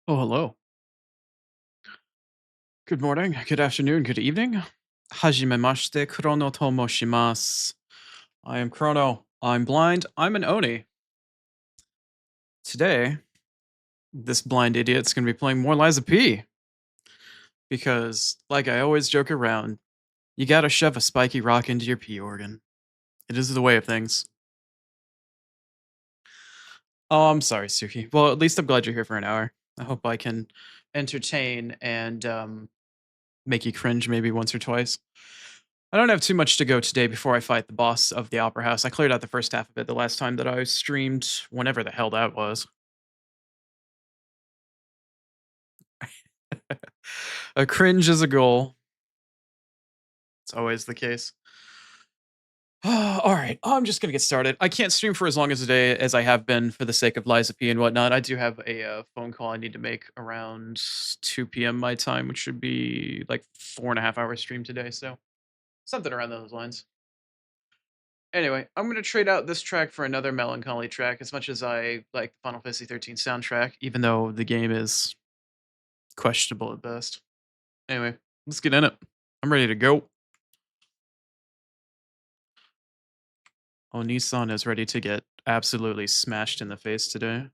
Oh, hello. Good morning, good afternoon, good evening. Hajimemashite Chrono to moshimasu. I am Chrono. I'm blind. I'm an Oni. Today, this blind idiot's going to be playing more Liza P. Because, like I always joke around, you gotta shove a spiky rock into your P organ. It is the way of things. Oh, I'm sorry, Suki. Well, at least I'm glad you're here for an hour. I hope I can entertain and make you cringe maybe once or twice. I don't have too much to go today before I fight the boss of the Opera House. I cleared out the first half of it the last time that I streamed, whenever the hell that was. A cringe is a goal. It's always the case. All right, I'm just gonna get started. I can't stream for as long as a day as I have been for the sake of Liza P and whatnot. I do have a phone call I need to make around 2 p.m. my time, which should be like 4.5 hour stream today. So something around those lines. Anyway, I'm gonna trade out this track for another melancholy track. As much as I like the Final Fantasy 13 soundtrack, even though the game is questionable at best. Anyway, let's get in it. I'm ready to go. Oh, Nissan is ready to get absolutely smashed in the face today.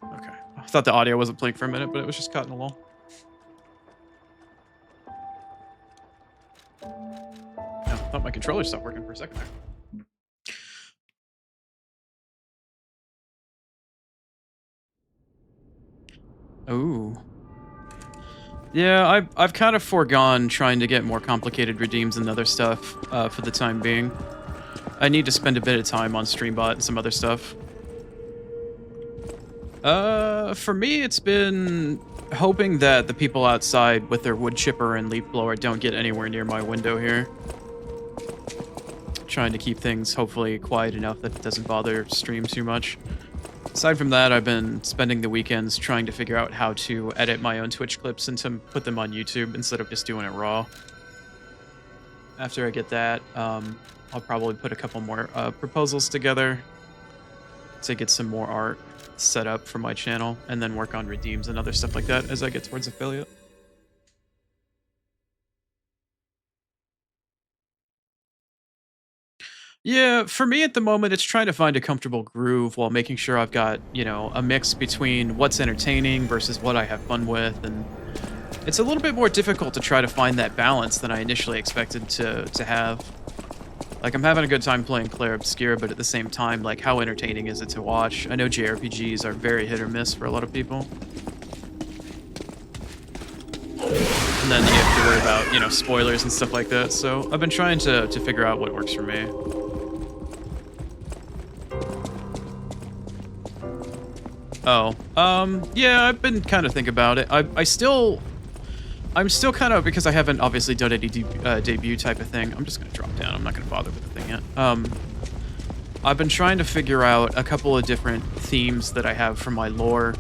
Okay. I thought the audio wasn't playing for a minute, but it was just caught in a lull. I thought my controller stopped working for a second there. Ooh. Yeah, I've kind of foregone trying to get more complicated redeems and other stuff for the time being. I need to spend a bit of time on Streambot and some other stuff. For me, it's been hoping that the people outside with their wood chipper and leaf blower don't get anywhere near my window here. Trying to keep things hopefully quiet enough that it doesn't bother stream too much. Aside from that, I've been spending the weekends trying to figure out how to edit my own Twitch clips and to put them on YouTube instead of just doing it raw. After I get that, I'll probably put a couple more proposals together to get some more art set up for my channel, and then work on redeems and other stuff like that as I get towards affiliate. Yeah, for me at the moment, it's trying to find a comfortable groove while making sure I've got, a mix between what's entertaining versus what I have fun with. And it's a little bit more difficult to try to find that balance than I initially expected to have. Like, I'm having a good time playing Claire Obscura, but at the same time, like, how entertaining is it to watch? I know JRPGs are very hit or miss for a lot of people. And then you have to worry about, spoilers and stuff like that. So I've been trying to figure out what works for me. Oh, yeah, I've been kind of thinking about it. I'm still kind of, because I haven't obviously done any debut type of thing. I'm just gonna drop down. I'm not gonna bother with the thing yet. I've been trying to figure out a couple of different themes that I have for my lore.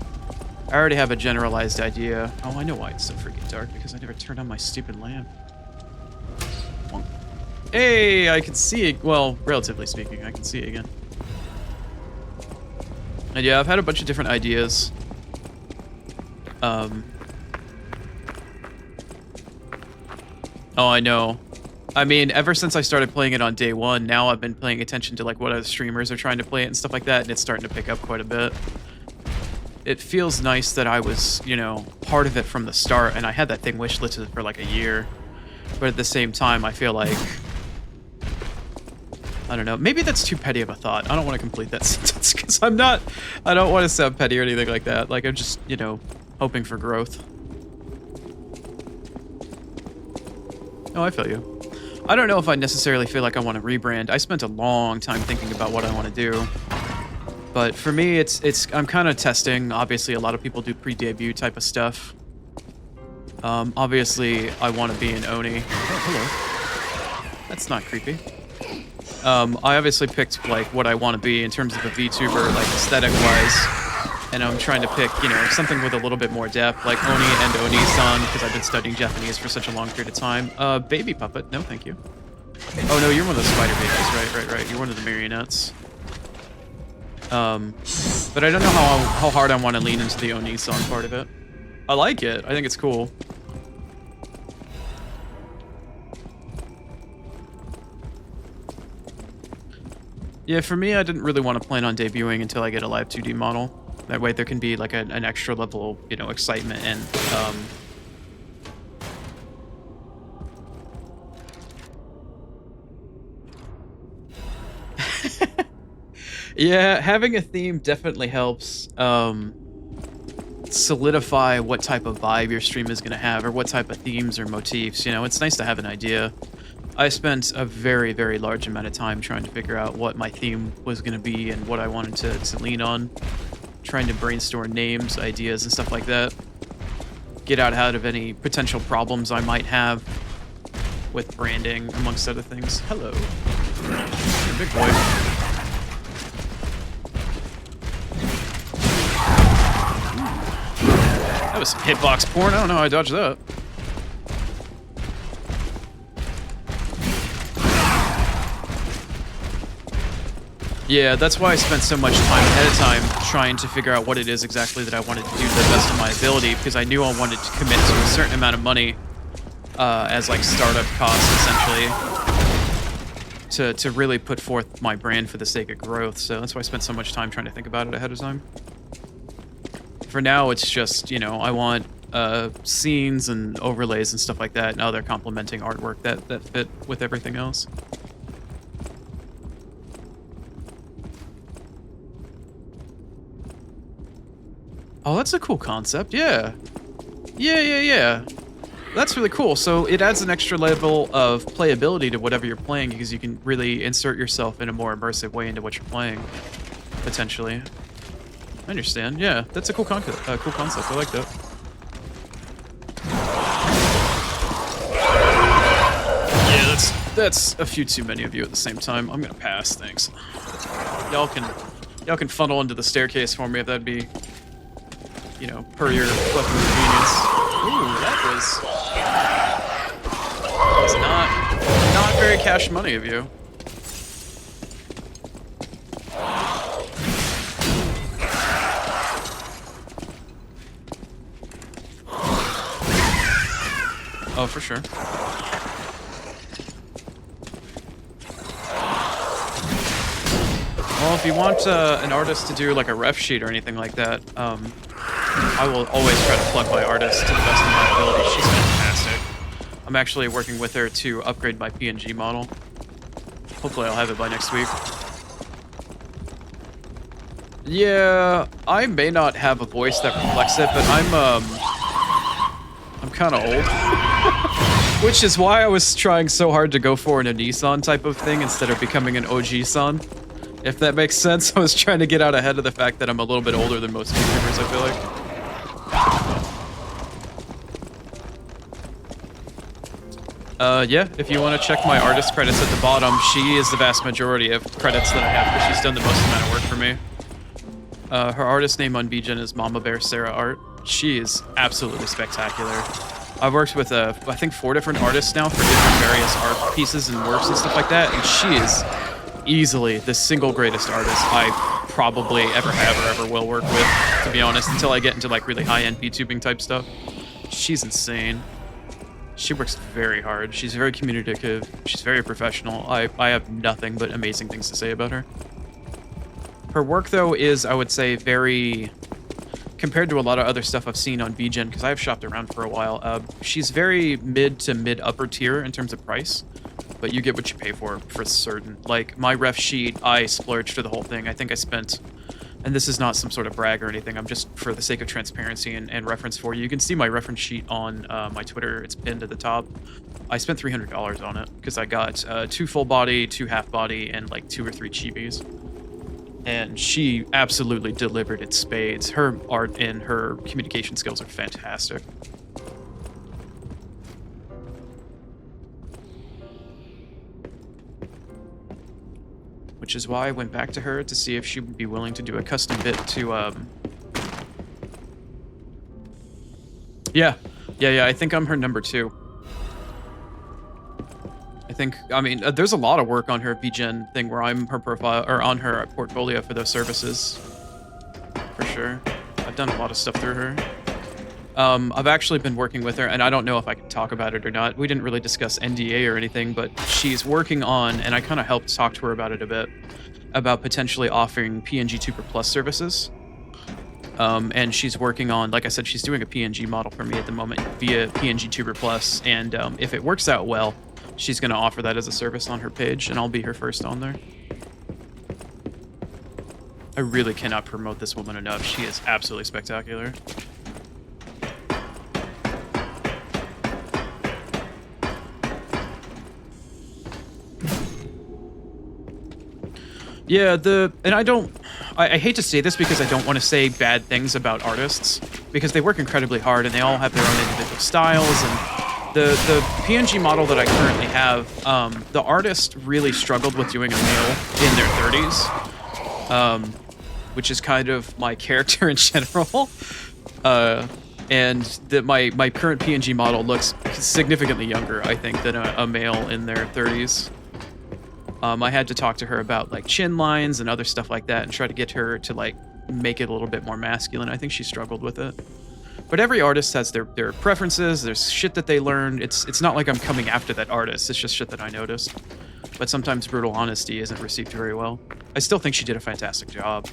I already have a generalized idea. Oh, I know why it's so freaking dark, because I never turned on my stupid lamp. Hey, I can see it. Well, relatively speaking, I can see it again. And yeah, I've had a bunch of different ideas. Oh, I know. I mean, ever since I started playing it on day one, now I've been paying attention to like what other streamers are trying to play it and stuff like that, and it's starting to pick up quite a bit. It feels nice that I was, part of it from the start, and I had that thing wishlisted for like a year. But at the same time, I feel like, I don't know, maybe that's too petty of a thought. I don't want to complete that sentence because I don't want to sound petty or anything like that. Like, I'm just, hoping for growth. Oh, I feel you. I don't know if I necessarily feel like I want to rebrand. I spent a long time thinking about what I want to do. But for me, I'm kind of testing. Obviously, a lot of people do pre-debut type of stuff. Obviously, I want to be an Oni. Oh, hello. That's not creepy. I obviously picked like what I want to be in terms of a VTuber, like aesthetic-wise, and I'm trying to pick, something with a little bit more depth, like Oni and Oni-san, because I've been studying Japanese for such a long period of time. Baby puppet, no, thank you. Oh no, you're one of the spider babies, right. You're one of the marionettes. But I don't know how hard I want to lean into the Oni song part of it. I like it. I think it's cool. Yeah, for me, I didn't really want to plan on debuting until I get a live 2D model. That way there can be like an extra level, you know, excitement and yeah, having a theme definitely helps solidify what type of vibe your stream is going to have or what type of themes or motifs. You know, it's nice to have an idea. I spent a very, very large amount of time trying to figure out what my theme was going to be and what I wanted to lean on. Trying to brainstorm names, ideas, and stuff like that. Get out of any potential problems I might have with branding, amongst other things. Hello. You're a big boy. That was some hitbox porn. I don't know how I dodged that. Yeah, that's why I spent so much time ahead of time trying to figure out what it is exactly that I wanted to do to the best of my ability, because I knew I wanted to commit to a certain amount of money as like startup costs, essentially, to really put forth my brand for the sake of growth. So that's why I spent so much time trying to think about it ahead of time. For now, it's just, you know, I want scenes and overlays and stuff like that, and other complementing artwork that fit with everything else. Oh, that's a cool concept, yeah. Yeah. That's really cool. So it adds an extra level of playability to whatever you're playing, because you can really insert yourself in a more immersive way into what you're playing, potentially. I understand, yeah. That's a cool concept. I like that. Yeah, that's a few too many of you at the same time. I'm gonna pass, thanks. Y'all can funnel into the staircase for me if that'd be, you know, per your fucking convenience. Ooh, that was not very cash money of you. Oh, for sure. Well, if you want an artist to do like a ref sheet or anything like that, I will always try to plug my artist to the best of my ability. She's fantastic. I'm actually working with her to upgrade my PNG model. Hopefully I'll have it by next week. Yeah, I may not have a voice that reflects it, but I'm kind of old. Which is why I was trying so hard to go for a Nissan type of thing instead of becoming an OG-san. If that makes sense, I was trying to get out ahead of the fact that I'm a little bit older than most YouTubers, I feel like. Yeah, if you want to check my artist credits at the bottom, she is the vast majority of credits that I have, because she's done the most amount of work for me. Her artist name on VGen is Mama Bear Sarah Art. She is absolutely spectacular. I've worked with, I think 4 different artists now for different various art pieces and works and stuff like that, and she is easily the single greatest artist I probably ever have or ever will work with, to be honest, until I get into like really high-end VTubing type stuff. She's insane. She works very hard. She's very communicative. She's very professional. I have nothing but amazing things to say about her. Her work, though, is, I would say, very... compared to a lot of other stuff I've seen on VGen, because I've shopped around for a while, she's very mid to mid-upper tier in terms of price, but you get what you pay for certain. Like, my ref sheet, I splurged for the whole thing. I think I spent... and this is not some sort of brag or anything, I'm just for the sake of transparency and reference for you. You can see my reference sheet on my Twitter, it's pinned at the top. I spent $300 on it, because I got 2 full body, 2 half body, and like 2 or 3 chibis. And she absolutely delivered in spades. Her art and her communication skills are fantastic. Which is why I went back to her to see if she would be willing to do a custom bit to, Yeah, I think I'm her number 2. I think, I mean, there's a lot of work on her VGen thing where I'm her profile or on her portfolio for those services, for sure. I've done a lot of stuff through her. I've actually been working with her, and I don't know if I can talk about it or not. We didn't really discuss NDA or anything, but she's working on, and I kind of helped talk to her about it a bit, about potentially offering PNG Tuber Plus services. And she's working on, like I said, she's doing a PNG model for me at the moment via PNG Tuber Plus, and if it works out well, she's going to offer that as a service on her page, and I'll be her first on there. I really cannot promote this woman enough. She is absolutely spectacular. Yeah, and I hate to say this because I don't want to say bad things about artists, because they work incredibly hard and they all have their own individual styles, and the PNG model that I currently have, the artist really struggled with doing a male in their 30s, which is kind of my character in general. And my current PNG model looks significantly younger, I think, than a male in their 30s. I had to talk to her about like chin lines and other stuff like that and try to get her to like make it a little bit more masculine. I think she struggled with it. But every artist has their preferences, there's shit that they learn. It's not like I'm coming after that artist, it's just shit that I noticed. But sometimes brutal honesty isn't received very well. I still think she did a fantastic job.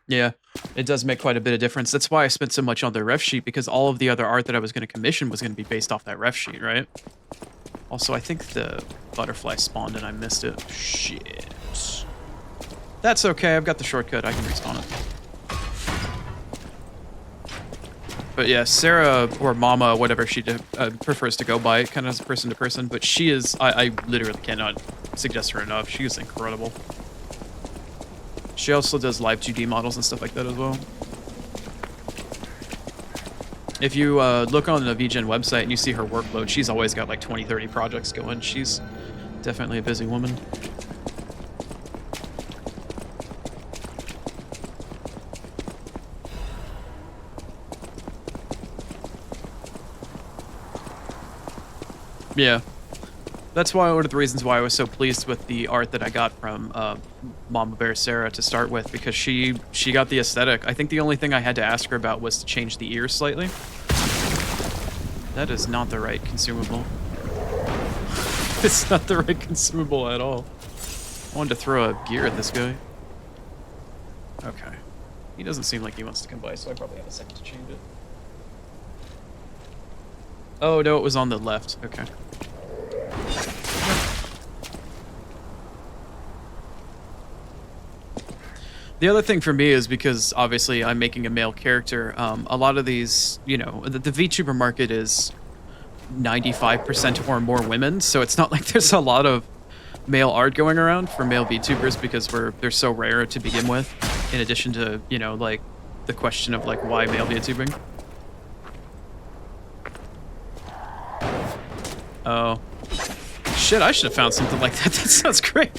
Yeah, it does make quite a bit of difference. That's why I spent so much on the ref sheet, because all of the other art that I was going to commission was going to be based off that ref sheet, right? Also, I think the butterfly spawned and I missed it. Shit. That's okay, I've got the shortcut, I can respawn it. But yeah, Sarah, or Mama, whatever she prefers to go by, kind of as person to person, but she is, I literally cannot suggest her enough. She is incredible. She also does live 2D models and stuff like that as well. If you look on the VGen website and you see her workload, she's always got like 20, 30 projects going. She's definitely a busy woman. Yeah. That's why one of the reasons why I was so pleased with the art that I got from Mama Bear Sarah to start with, because she got the aesthetic. I think the only thing I had to ask her about was to change the ears slightly. That is not the right consumable. It's not the right consumable at all. I wanted to throw a gear at this guy. Okay. He doesn't seem like he wants to come by, so I probably have a second to change it. Oh, no, it was on the left. Okay. The other thing for me is, because obviously I'm making a male character, a lot of these, you know, the VTuber market is 95% or more women, so it's not like there's a lot of male art going around for male VTubers, because they're so rare to begin with, in addition to, you know, like, the question of, like, why male VTubing? Oh. Shit, I should have found something like that. That sounds great.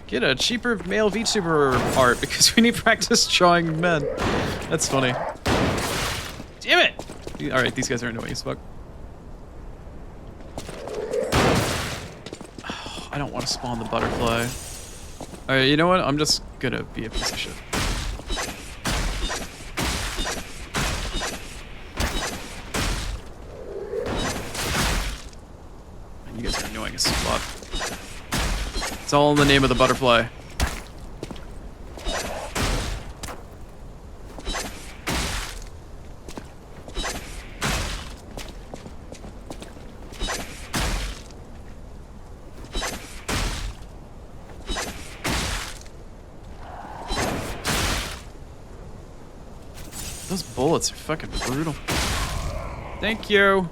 Get a cheaper male VTuber art because we need practice drawing men. That's funny. Damn it! Alright, these guys are annoying as fuck. Oh, I don't want to spawn the butterfly. Alright, you know what? I'm just gonna be a piece of shit. You guys are annoying as fuck. It's all in the name of the butterfly. Those bullets are fucking brutal. Thank you.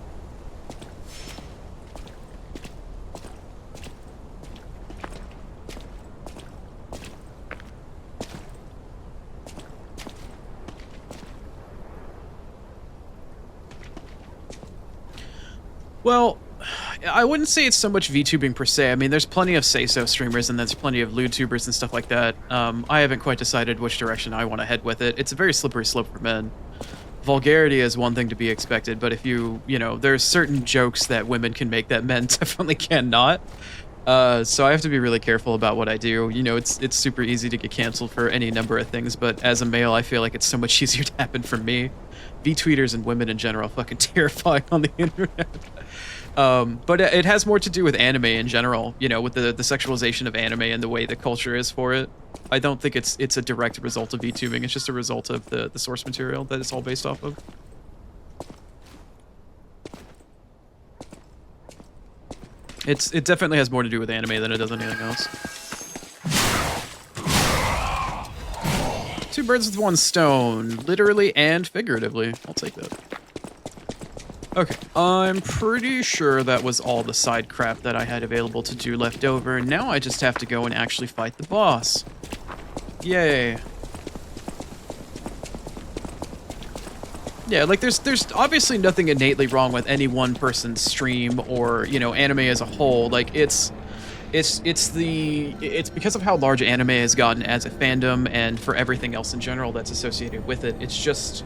Well, I wouldn't say it's so much VTubing per se. I mean, there's plenty of say-so streamers and there's plenty of lewdtubers and stuff like that. I haven't quite decided which direction I want to head with it. It's a very slippery slope for men. Vulgarity is one thing to be expected, but if you know, there's certain jokes that women can make that men definitely cannot. So I have to be really careful about what I do. You know, it's super easy to get canceled for any number of things, but as a male, I feel like it's so much easier to happen for me. V-tweeters and women in general are fucking terrifying on the internet. But it has more to do with anime in general, you know, with the sexualization of anime and the way the culture is for it. I don't think it's a direct result of VTubing. It's just a result of the source material that it's all based off of. It definitely has more to do with anime than it does anything else. 2 birds with 1 stone, literally and figuratively. I'll take that. Okay, I'm pretty sure that was all the side crap that I had available to do left over. Now I just have to go and actually fight the boss. Yay. Yeah, like there's obviously nothing innately wrong with any one person's stream or, you know, anime as a whole. Like it's because of how large anime has gotten as a fandom and for everything else in general that's associated with it. It's just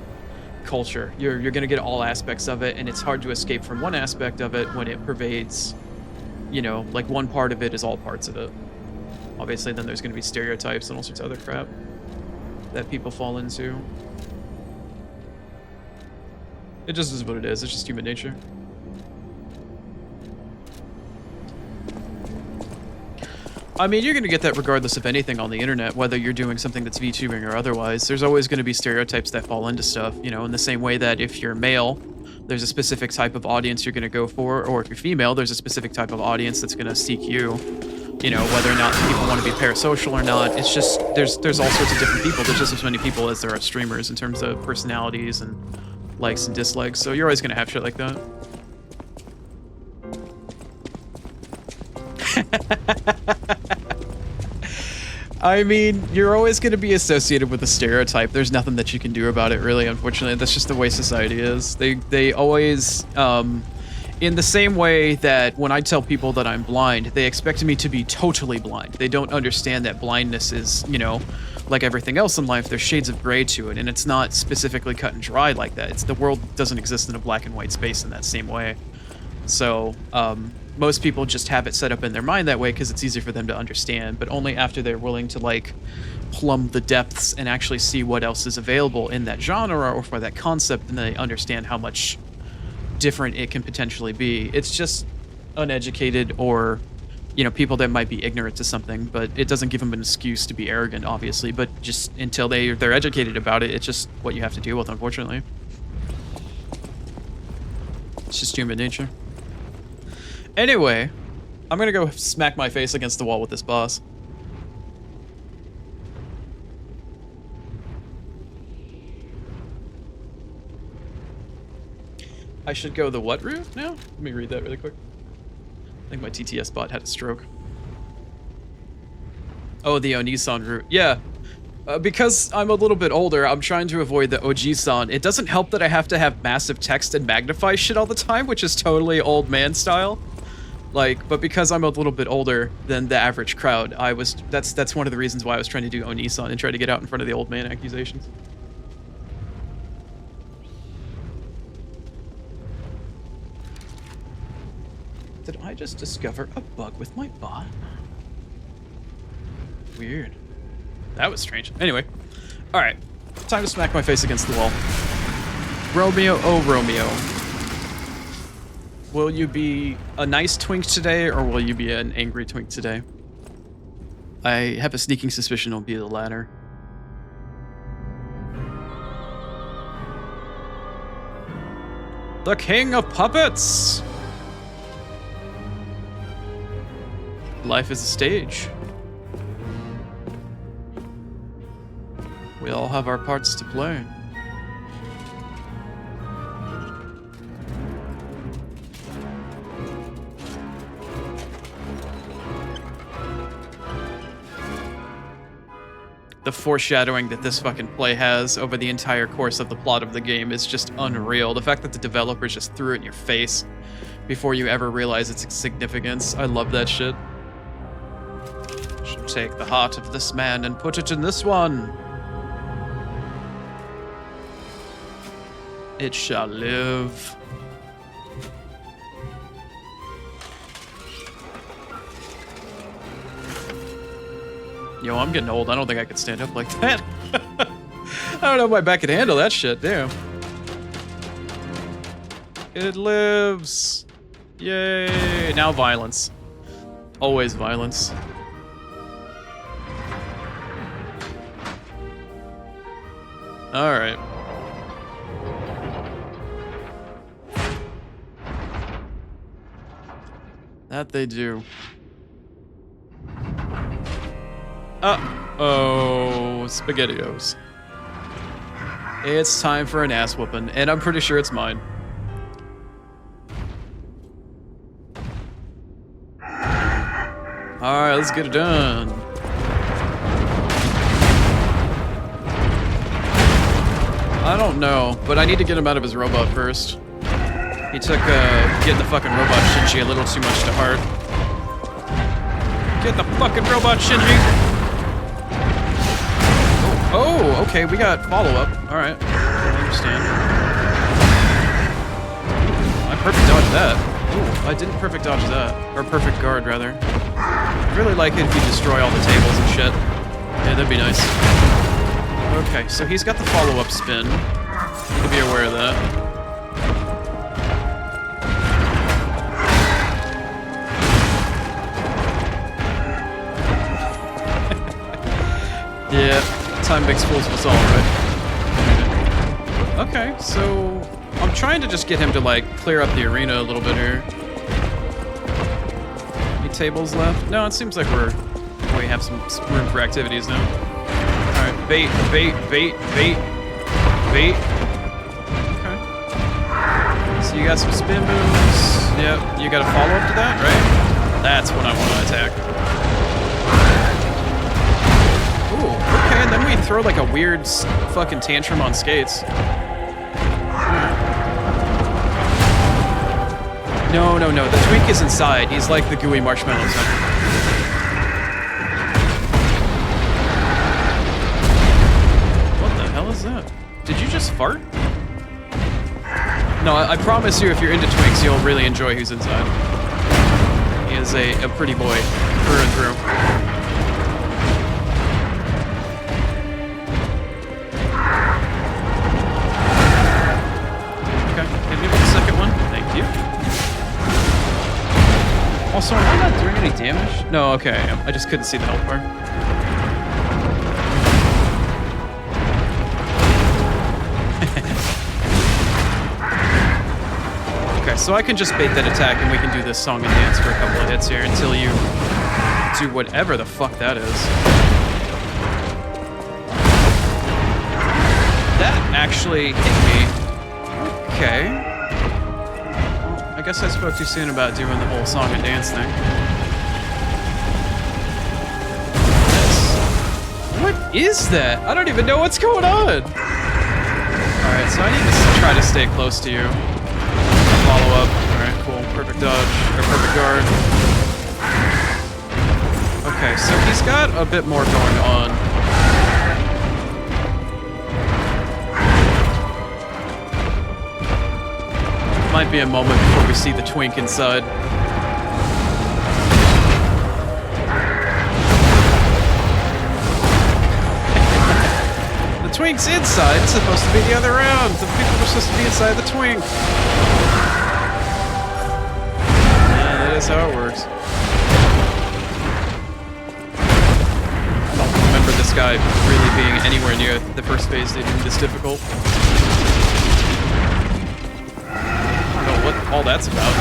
culture. You're going to get all aspects of it, and it's hard to escape from one aspect of it when it pervades, you know, like one part of it is all parts of it. Obviously, then there's going to be stereotypes and all sorts of other crap that people fall into. It just is what it is. It's just human nature. I mean, you're going to get that regardless of anything on the internet, whether you're doing something that's VTubing or otherwise. There's always going to be stereotypes that fall into stuff, you know, in the same way that if you're male, there's a specific type of audience you're going to go for, or if you're female, there's a specific type of audience that's going to seek you, you know, whether or not people want to be parasocial or not. It's just, there's all sorts of different people. There's just as many people as there are streamers in terms of personalities and likes and dislikes, so you're always going to have shit like that. I mean, you're always going to be associated with a stereotype. There's nothing that you can do about it, really, unfortunately. That's just the way society is. They always, in the same way that when I tell people that I'm blind, they expect me to be totally blind. They don't understand that blindness is, you know, like everything else in life, there's shades of gray to it, and it's not specifically cut and dry like that. The world doesn't exist in a black and white space in that same way. So, most people just have it set up in their mind that way because it's easier for them to understand, but only after they're willing to, like, plumb the depths and actually see what else is available in that genre or for that concept, and they understand how much different it can potentially be. It's just uneducated or, you know, people that might be ignorant to something, but it doesn't give them an excuse to be arrogant, obviously, but just until they're educated about it, it's just what you have to deal with, unfortunately. It's just human nature. Anyway, I'm gonna go smack my face against the wall with this boss. I should go the what route now? Let me read that really quick. I think my TTS bot had a stroke. Oh, the Oni-san route. Yeah. Because I'm a little bit older, I'm trying to avoid the Oji-san. It doesn't help that I have to have massive text and magnify shit all the time, which is totally old man style. Like, but because I'm a little bit older than the average crowd, that's one of the reasons why I was trying to do Oni-san and try to get out in front of the old man accusations. Did I just discover a bug with my bot? Weird. That was strange. Anyway, all right, time to smack my face against the wall. Romeo, oh Romeo. Will you be a nice twink today, or will you be an angry twink today? I have a sneaking suspicion it'll be the latter. The King of Puppets! Life is a stage. We all have our parts to play. The foreshadowing that this fucking play has over the entire course of the plot of the game is just unreal. The fact that the developers just threw it in your face before you ever realize its significance. I love that shit. Should take the heart of this man and put it in this one. It shall live. Yo, I'm getting old. I don't think I could stand up like that. I don't know if my back could handle that shit. Damn. It lives. Yay. Now violence. Always violence. All right. That they do. Uh-oh, SpaghettiOs. It's time for an ass whooping, and I'm pretty sure it's mine. Alright, let's get it done. I don't know, but I need to get him out of his robot first. He took getting the fucking robot Shinji a little too much to heart. Get the fucking robot Shinji! Oh, okay, we got follow-up. Alright, I understand. I perfect dodged that. Ooh, I didn't perfect dodge that. Or perfect guard, rather. I'd really like it if you destroy all the tables and shit. Yeah, that'd be nice. Okay, so he's got the follow-up spin. Need to be aware of that. Yeah. Time makes fools of us all, right? Okay, so I'm trying to just get him to like clear up the arena a little bit here. Any tables left? No, it seems like we have some room for activities now. All right, bait. Okay. So you got some spin moves. Yep, you got a follow up to that, right? That's what I want to attack. Okay, and then we throw like a weird fucking tantrum on skates. No, the twink is inside. He's like the gooey marshmallow center. What the hell is that? Did you just fart? No, I promise you, if you're into twinks, you'll really enjoy who's inside. He is a pretty boy, through and through. Also, am I not doing any damage? No, okay, I just couldn't see the health bar. Okay, so I can just bait that attack and we can do this song and dance for a couple of hits here until you do whatever the fuck that is. That actually hit me. Okay. I guess I spoke too soon about doing the whole song and dance thing. What is that? I don't even know what's going on. Alright, so I need to try to stay close to you. Follow up. Alright, cool. Perfect dodge. Or perfect guard. Okay, so he's got a bit more going on. Might be a moment before we see the twink inside. The twink's inside. It's supposed to be the other round. The people are supposed to be inside the twink. Yeah, that is how it works. I don't remember this guy really being anywhere near the first phase stage this difficult. What all that's about.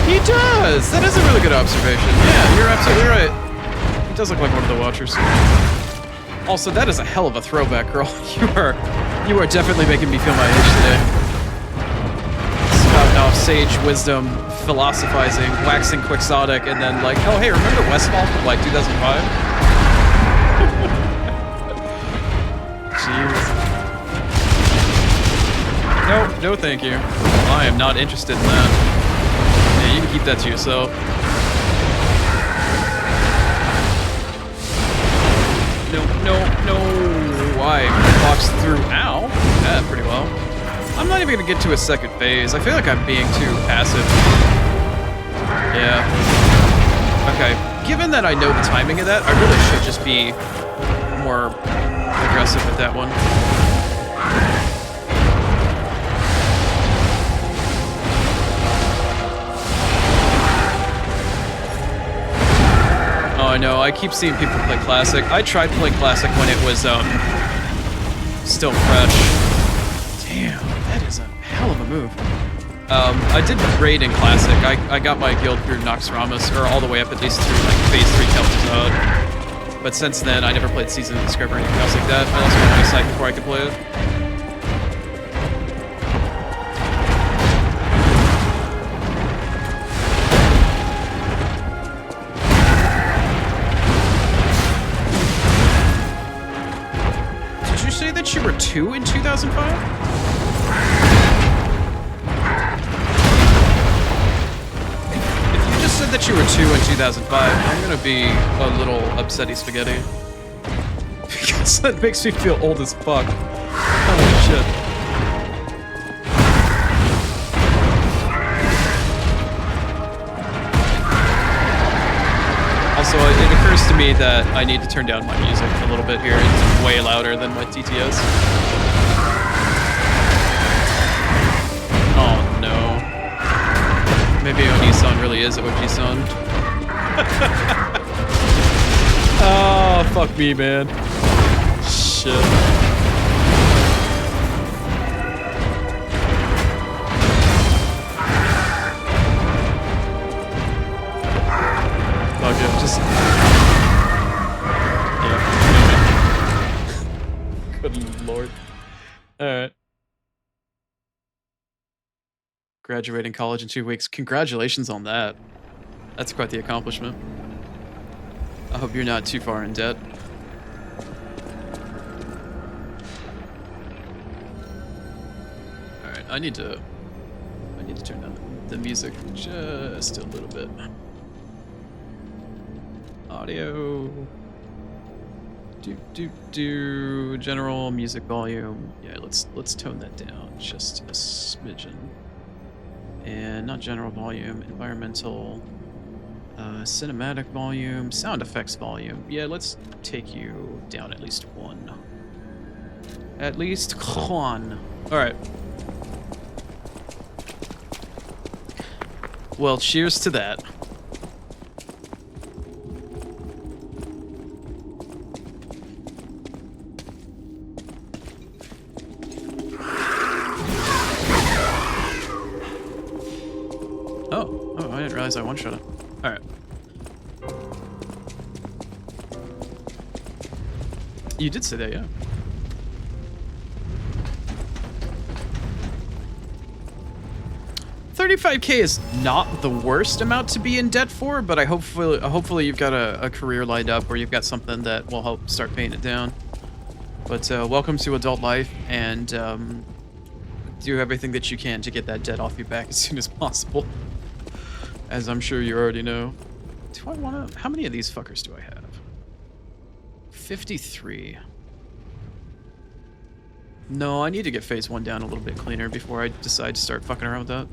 He does! does. That is a really good observation. Yeah, you're absolutely right. He does look like one of the Watchers. Also, that is a hell of a throwback, girl. You are definitely making me feel my age today. Spouting off sage wisdom, philosophizing, waxing quixotic, and then like, oh hey, remember Westfall from like 2005? Jeez. No, thank you. I am not interested in that. Yeah, you can keep that to yourself. No. I boxed through. Ow. Yeah, pretty well. I'm not even gonna get to a second phase. I feel like I'm being too passive. Yeah. Okay. Given that I know the timing of that, I really should just be more aggressive with that one. Oh, I know. I keep seeing people play Classic. I tried playing Classic when it was still fresh. Damn, that is a hell of a move. I did raid in Classic. I got my guild through Nox Ramus, or all the way up at least through like Phase 3 Kel'Thuzad. But since then, I never played Season of Discovery or anything else like that. I lost my eyesight before I could play it. Did you say that you were 2 in 2005? Said that you were 2 in 2005, I'm gonna be a little upsetty spaghetti. Because that makes me feel old as fuck. Holy shit. Also, it occurs to me that I need to turn down my music a little bit here. It's way louder than my TTS. Oh no. Maybe Oni-san really is OG-san. Oh, fuck me, man. Shit. Fuck it, just... Yeah. Good lord. Alright. Graduating college in 2 weeks. Congratulations on that. That's quite the accomplishment. I hope you're not too far in debt. Alright, I need to turn down the music just a little bit. Audio. General music volume. Yeah, let's tone that down just a smidgen. And not general volume, environmental, cinematic volume, sound effects volume. Yeah, let's take you down at least one. At least one. Alright. Well, cheers to that. Oh, I didn't realize I one-shot it. Alright. You did say that, yeah. $35K is not the worst amount to be in debt for, but hopefully you've got a career lined up where you've got something that will help start paying it down. But welcome to adult life, and do everything that you can to get that debt off your back as soon as possible. As I'm sure you already know. Do I want to... How many of these fuckers do I have? 53. No, I need to get phase 1 down a little bit cleaner before I decide to start fucking around with that.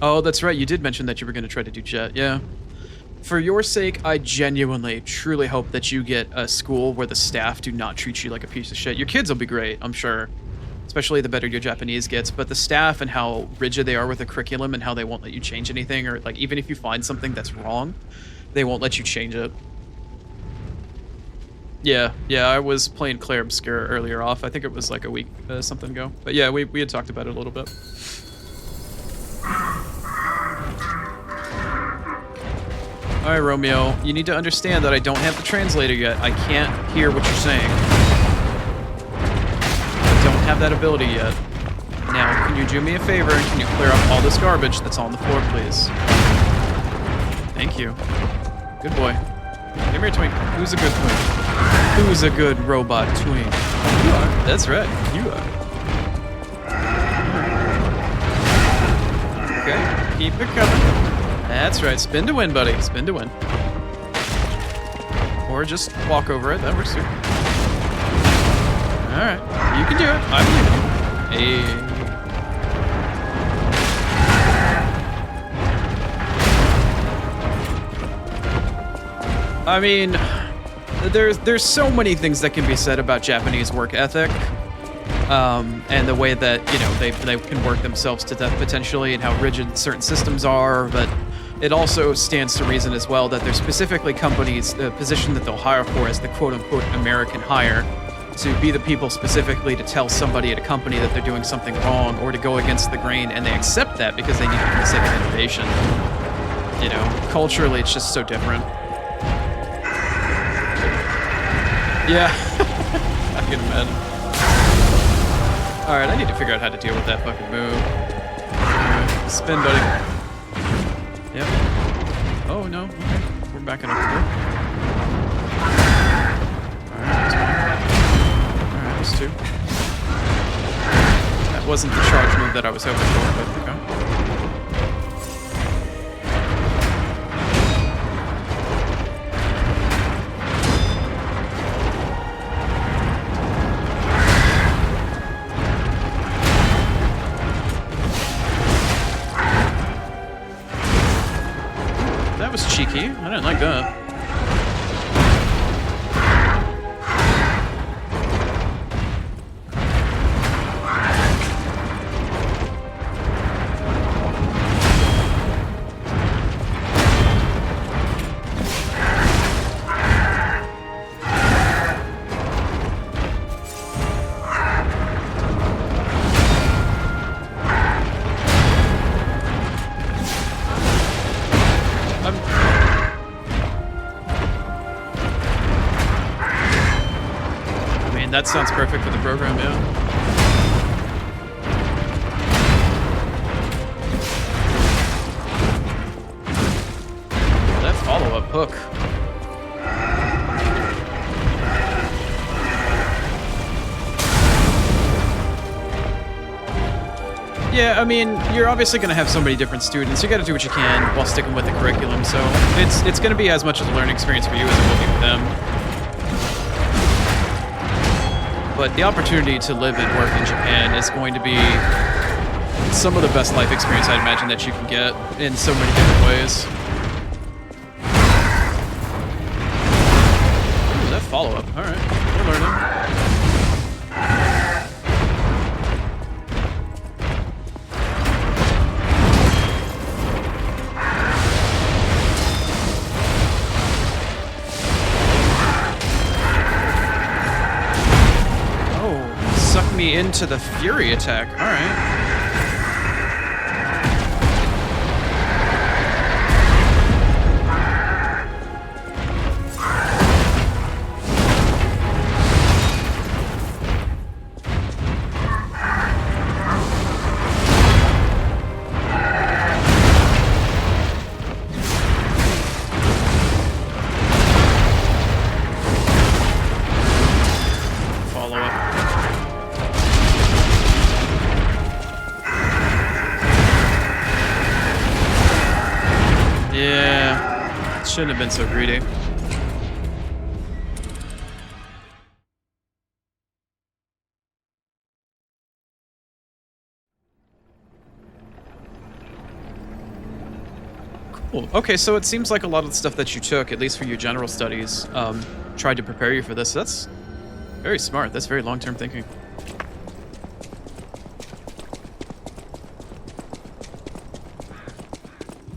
Oh, that's right. You did mention that you were going to try to do jet. Yeah. For your sake, I genuinely, truly hope that you get a school where the staff do not treat you like a piece of shit. Your kids will be great, I'm sure. Especially the better your Japanese gets, but the staff and how rigid they are with the curriculum and how they won't let you change anything, or like even if you find something that's wrong, they won't let you change it. Yeah, I was playing Claire Obscure earlier off. I think it was like a week something ago. But yeah, we had talked about it a little bit. All right, Romeo, you need to understand that I don't have the translator yet. I can't hear what you're saying. I don't have that ability yet. Now, can you do me a favor and can you clear up all this garbage that's on the floor, please? Thank you. Good boy. Come here, Twink. Who's a good twink? Who's a good robot twink? You are. That's right. You are. Okay. Keep it coming. That's right. Spin to win, buddy. Spin to win. Or just walk over it. That works too. All right. You can do it. I believe in you. Hey. I mean, there's so many things that can be said about Japanese work ethic, and the way that, you know, they can work themselves to death potentially, and how rigid certain systems are. But it also stands to reason as well that there's specifically companies, the position that they'll hire for as the quote-unquote American hire, to be the people specifically to tell somebody at a company that they're doing something wrong or to go against the grain, and they accept that because they need it for the sake of innovation. You know, culturally, it's just so different. Yeah, I can imagine. Alright, I need to figure out how to deal with that fucking move. Alright, spin, buddy. Yep. Oh, no. Okay. We're backing up here. Alright, that's one. Alright, that's two. That wasn't the charge move that I was hoping for, but okay. Cheeky. I didn't like that. That sounds perfect for the program, yeah. That follow-up hook. Yeah, I mean, you're obviously going to have so many different students. You got to do what you can while sticking with the curriculum, so it's going to be as much as a learning experience for you as it will be for them. But the opportunity to live and work in Japan is going to be some of the best life experience I'd imagine that you can get in so many different ways. Ooh, that follow-up. All right, we're learning. Me into the Fury attack. All right. Shouldn't have been so greedy. Cool. Okay, so it seems like a lot of the stuff that you took, at least for your general studies, tried to prepare you for this. That's very smart. That's very long-term thinking.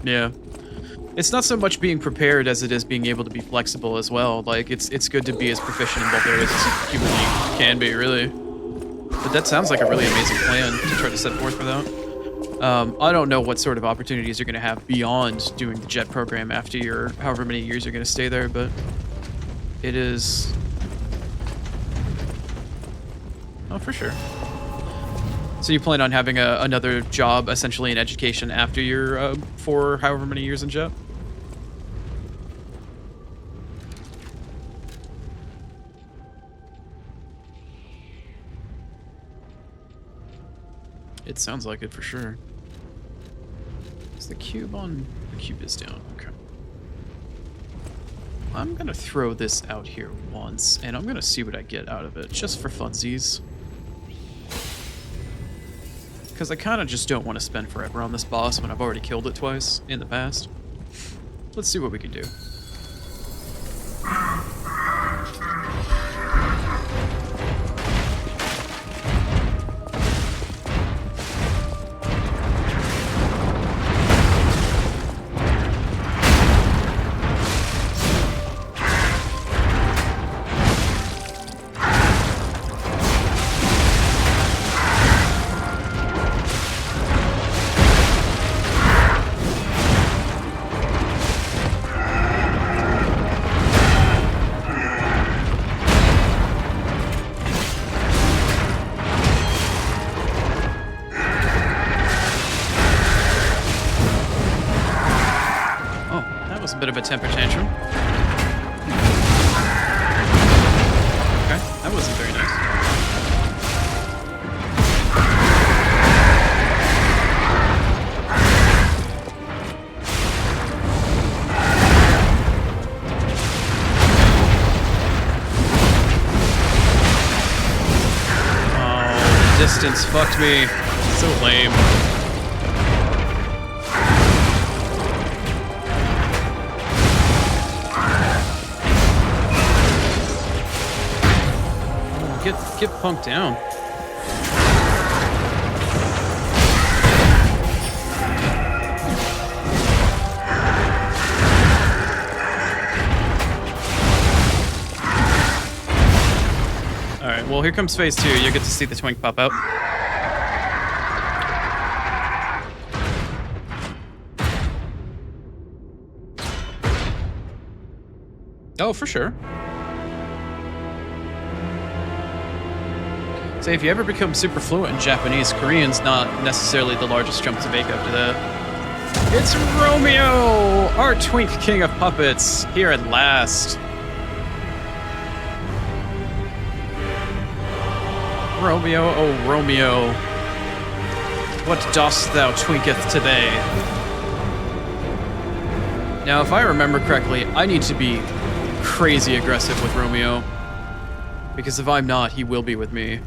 Yeah. It's not so much being prepared as it is being able to be flexible as well. Like, it's good to be as proficient in both areas as you humanly can be, really. But that sounds like a really amazing plan to try to set forth for that. I don't know what sort of opportunities you're going to have beyond doing the jet program after your however many years you're going to stay there, but it is... Oh, for sure. So you plan on having another job, essentially in education, after your for however many years in jet? It sounds like it for sure. Is the cube on? The cube is down. Okay. I'm gonna throw this out here once, and I'm gonna see what I get out of it, just for funsies. Because I kind of just don't want to spend forever on this boss when I've already killed it twice in the past. Let's see what we can do. Bit of a temper tantrum. Okay, that wasn't very nice. Oh, distance fucked me. So lame. Get punked down. Alright, well here comes phase 2. You get to see the twink pop out. Oh, for sure. Say, if you ever become super fluent in Japanese, Korean's not necessarily the largest jump to make after that. It's Romeo! Our twink king of puppets, here at last. Romeo, oh Romeo, what dost thou twinketh today? Now, if I remember correctly, I need to be crazy aggressive with Romeo, because if I'm not, he will be with me.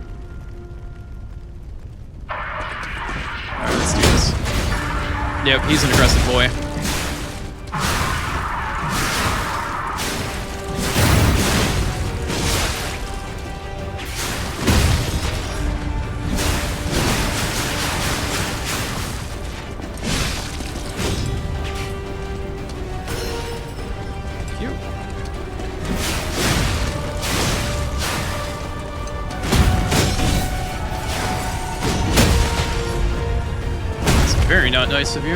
Let's do this. Yep, he's an aggressive boy. Cute. Very not nice of you.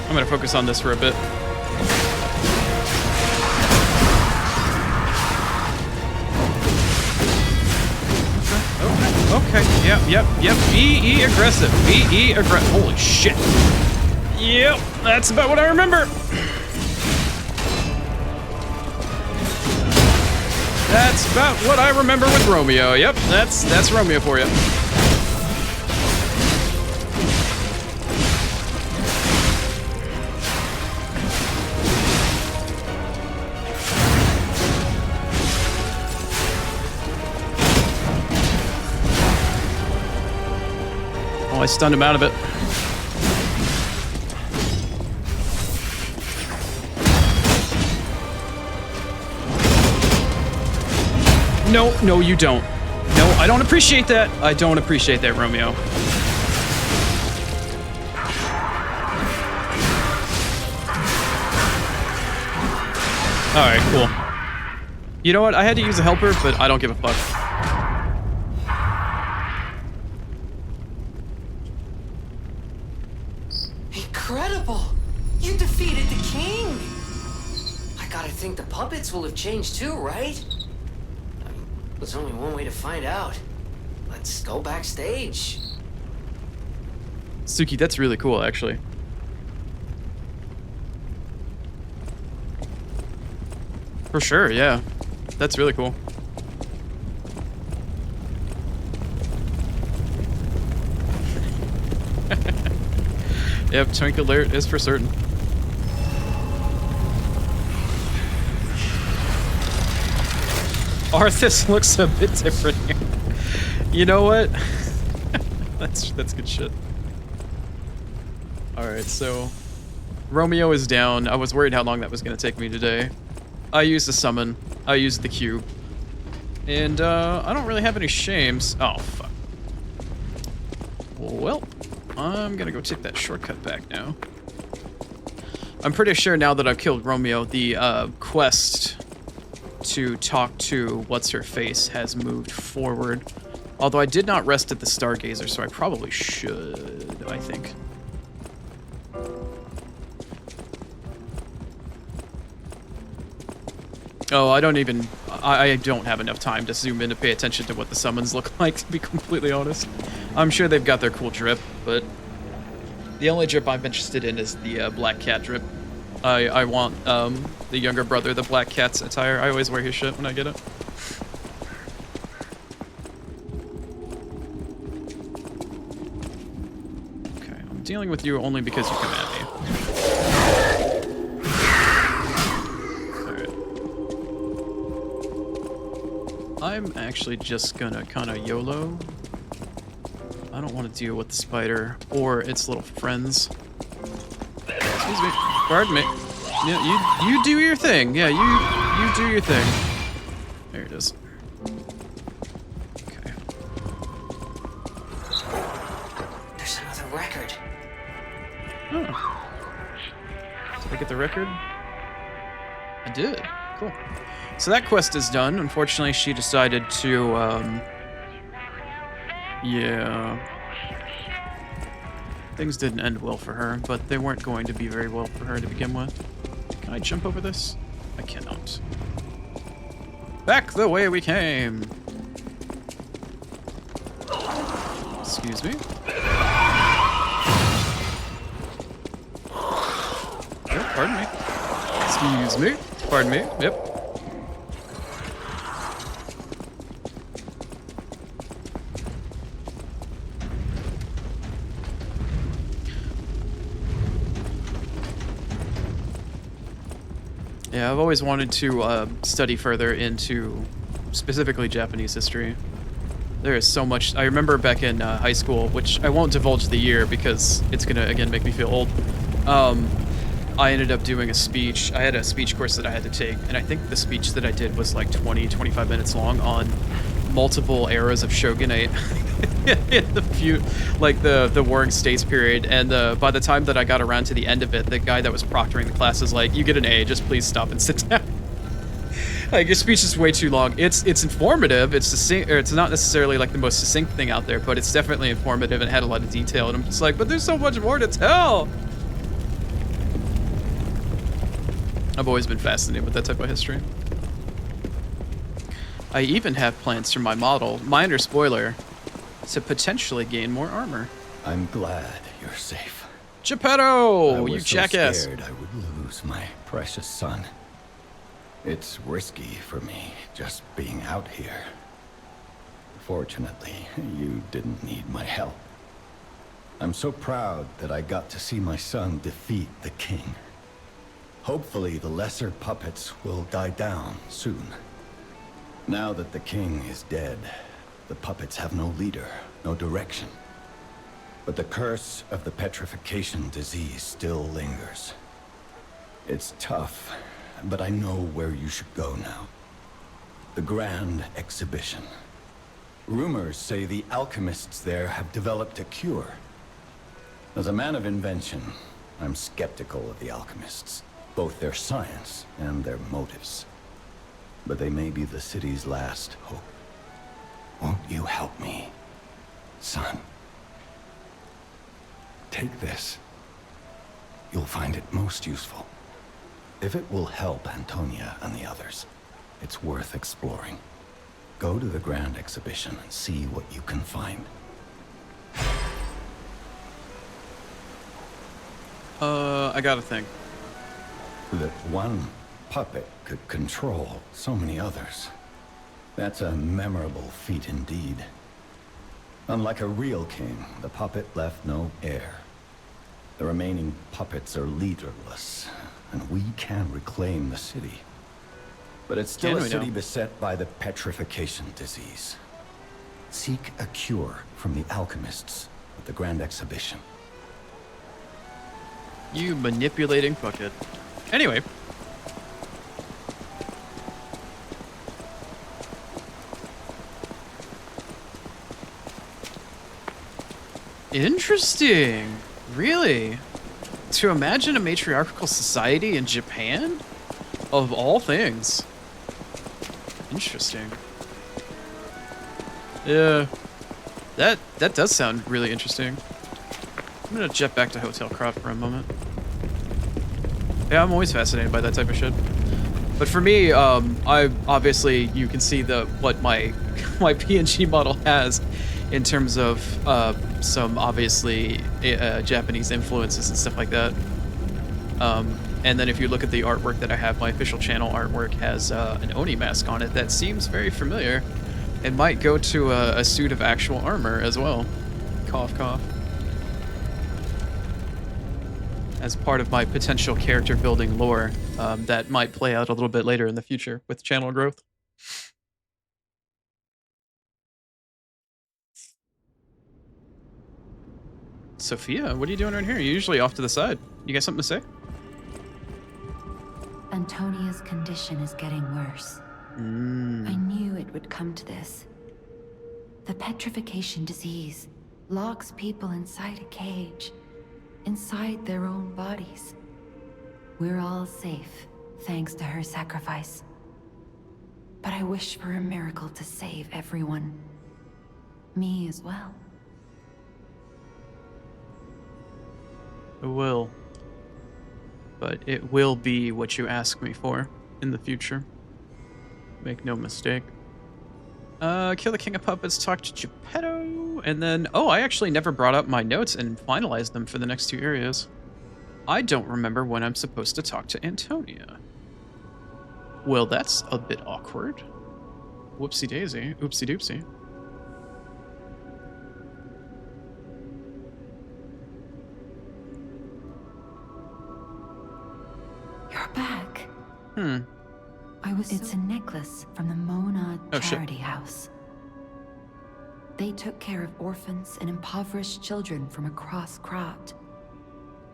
I'm gonna focus on this for a bit. Okay. Yep. Be aggressive. Be aggressive. Holy shit. Yep, that's about what I remember. That's about what I remember with Romeo. Yep, that's Romeo for you. Oh, I stunned him out of it. No, you don't. No, I don't appreciate that. I don't appreciate that, Romeo. Alright, cool. You know what? I had to use a helper, but I don't give a fuck. Incredible! You defeated the king! I gotta think the puppets will have changed too, right? I mean, there's only one way to find out. Let's go backstage. Suki, that's really cool, actually. For sure, yeah. That's really cool. Yep, Twink Alert is for certain. Arthas looks a bit different here. You know what? That's good shit. Alright, so Romeo is down. I was worried how long that was gonna take me today. I used the summon. I used the cube. And I don't really have any shames. Oh fuck. Well, I'm gonna go take that shortcut back now. I'm pretty sure now that I've killed Romeo, the quest to talk to What's-Her-Face has moved forward. Although I did not rest at the Stargazer, so I probably should, I think. Oh, I don't have enough time to zoom in to pay attention to what the summons look like, to be completely honest. I'm sure they've got their cool drip, but the only drip I'm interested in is the Black Cat drip. I want the younger brother, the Black Cat's attire. I always wear his shit when I get it. Okay, I'm dealing with you only because you come at me. I'm actually just gonna kind of YOLO. I don't want to deal with the spider or its little friends. Excuse me. Pardon me. Yeah, you do your thing. Yeah, you do your thing. There it is. Okay. There's another record. Oh. Did I get the record? I did. Cool. So that quest is done. Unfortunately, she decided to, yeah. Things didn't end well for her, but they weren't going to be very well for her to begin with. Can I jump over this? I cannot. Back the way we came. Excuse me. Oh, pardon me. Excuse me. Pardon me. Yep. Yeah, I've always wanted to study further into specifically Japanese history. There is so much. I remember back in high school, which I won't divulge the year because it's gonna again make me feel old. I ended up doing a speech. I had a speech course that I had to take, and I think the speech that I did was like 20-25 minutes long on multiple eras of shogunate in the Warring States period. And by the time that I got around to the end of it, the guy that was proctoring the class is like, "You get an A. Just please stop and sit down." Like, your speech is way too long. It's informative. It's succinct, or it's not necessarily like the most succinct thing out there, but it's definitely informative and had a lot of detail. And I'm just like, but there's so much more to tell. I've always been fascinated with that type of history. I even have plans for my model, minor spoiler, to potentially gain more armor. I'm glad you're safe. Geppetto, you jackass. I was scared I would lose my precious son. It's risky for me just being out here. Fortunately, you didn't need my help. I'm so proud that I got to see my son defeat the king. Hopefully the lesser puppets will die down soon. Now that the king is dead, the puppets have no leader, no direction. But the curse of the petrification disease still lingers. It's tough, but I know where you should go now. The Grand Exhibition. Rumors say the alchemists there have developed a cure. As a man of invention, I'm skeptical of the alchemists. both their science and their motives. But they may be the city's last hope. Won't you help me, son? Take this. You'll find it most useful. If it will help Antonia and the others, it's worth exploring. Go to the Grand Exhibition and see what you can find. I gotta think. That one puppet could control so many others. That's a memorable feat indeed. Unlike a real king, the puppet left no heir. The remaining puppets are leaderless, and we can reclaim the city. But it's still Can a we city now? beset by the petrification disease. Seek a cure from the alchemists at the Grand Exhibition. You manipulating bucket. Anyway. Interesting. Really? To imagine a matriarchal society in Japan? Of all things. Interesting. Yeah. That does sound really interesting. I'm gonna jet back to Hotel Croft for a moment. Yeah, I'm always fascinated by that type of shit. But for me, I obviously you can see what my my PNG model has in terms of some obviously Japanese influences and stuff like that. And then if you look at the artwork that I have, my official channel artwork has an Oni mask on it that seems very familiar and might go to a suit of actual armor as well. Cough, cough. As part of my potential character building lore that might play out a little bit later in the future with channel growth. Sophia, what are you doing right here? You're usually off to the side. You got something to say? Antonia's condition is getting worse. I knew it would come to this. The petrification disease locks people inside a cage, inside their own bodies. We're all safe, thanks to her sacrifice. But I wish for a miracle to save everyone. Me as well. It will. But it will be what you ask me for in the future. Make no mistake. Kill the King of Puppets, talk to Geppetto, and then... Oh, I actually never brought up my notes and finalized them for the next two areas. I don't remember when I'm supposed to talk to Antonia. Well, that's a bit awkward. Whoopsie daisy. Oopsie doopsie. You're back. It's a necklace from the Mona Oh, shit. Charity House. They took care of orphans and impoverished children from across Croft.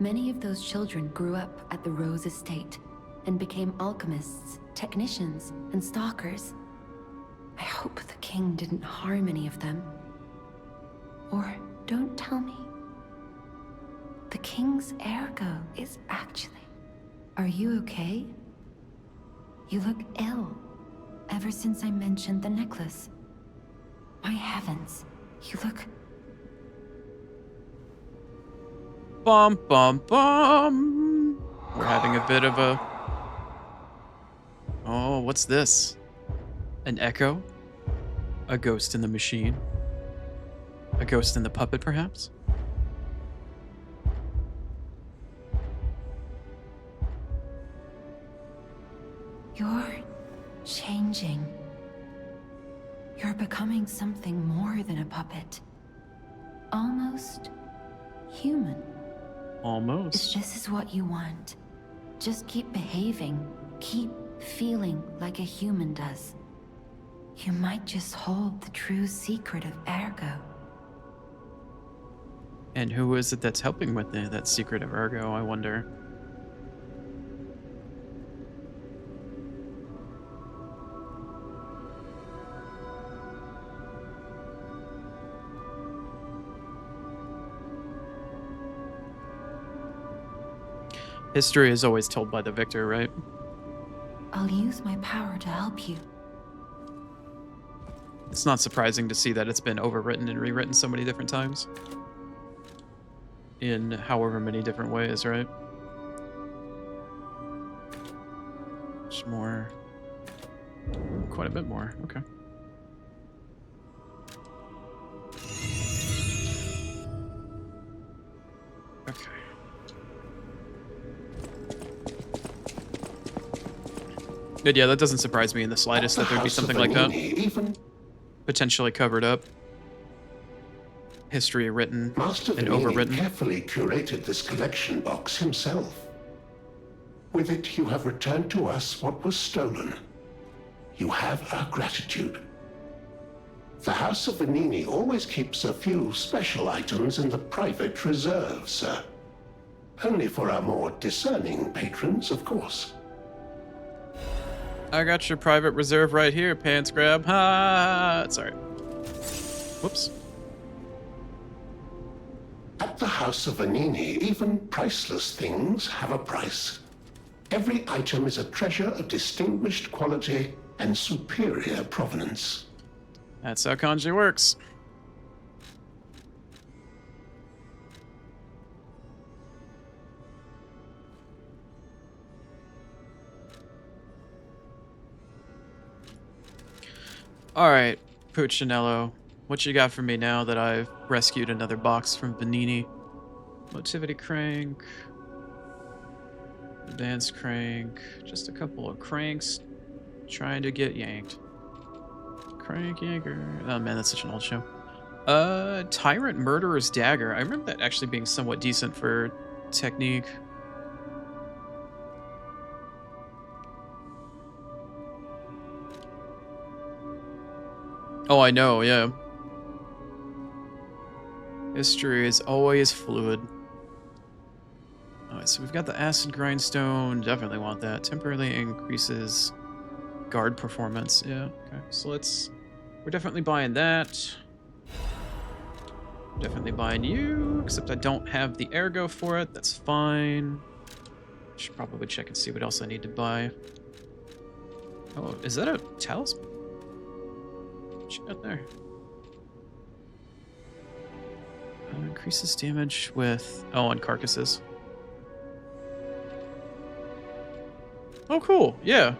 Many of those children grew up at the Rose Estate and became alchemists, technicians, and stalkers. I hope the king didn't harm any of them. Or don't tell me. The king's ergo is actually... Are you okay? You look ill, ever since I mentioned the necklace. My heavens, you look... Bum, bum, bum. We're having a bit of a... Oh, what's this? An echo? A ghost in the machine? A ghost in the puppet, perhaps? You're changing. You're becoming something more than a puppet. Almost human. Almost. If this is what you want, just keep behaving, keep feeling like a human does. You might just hold the true secret of ergo. And who is it that's helping with that secret of ergo, I wonder? History is always told by the victor, right? I'll use my power to help you. It's not surprising to see that it's been overwritten and rewritten so many different times. In however many different ways, right? Much more. Quite a bit more. Okay. Okay. But yeah, that doesn't surprise me in the slightest that there'd be something like that. Potentially covered up. History written Master and Vanini overwritten. carefully curated this collection box himself. With it, you have returned to us what was stolen. You have our gratitude. The House of Vanini always keeps a few special items in the private reserve, sir. Only for our more discerning patrons, of course. I got your private reserve right here, pants grab. Ha! Sorry. Whoops. At the House of Vanini, even priceless things have a price. Every item is a treasure of distinguished quality and superior provenance. That's how kanji works. All right, Puccinello, what you got for me now that I've rescued another box from Vanini? Motivity crank, advanced crank, just a couple of cranks trying to get yanked. Crank yanker. Oh man, that's such an old show. Tyrant Murderer's Dagger. I remember that actually being somewhat decent for technique. Oh, I know, yeah. History is always fluid. Alright, so we've got the Acid Grindstone. Definitely want that. Temporarily increases guard performance. Yeah, okay. So we're definitely buying that. Definitely buying you, except I don't have the ergo for it. That's fine. Should probably check and see what else I need to buy. Oh, is that a talisman? What you got there? Increases damage with... Oh, on carcasses. Oh, cool. Yeah.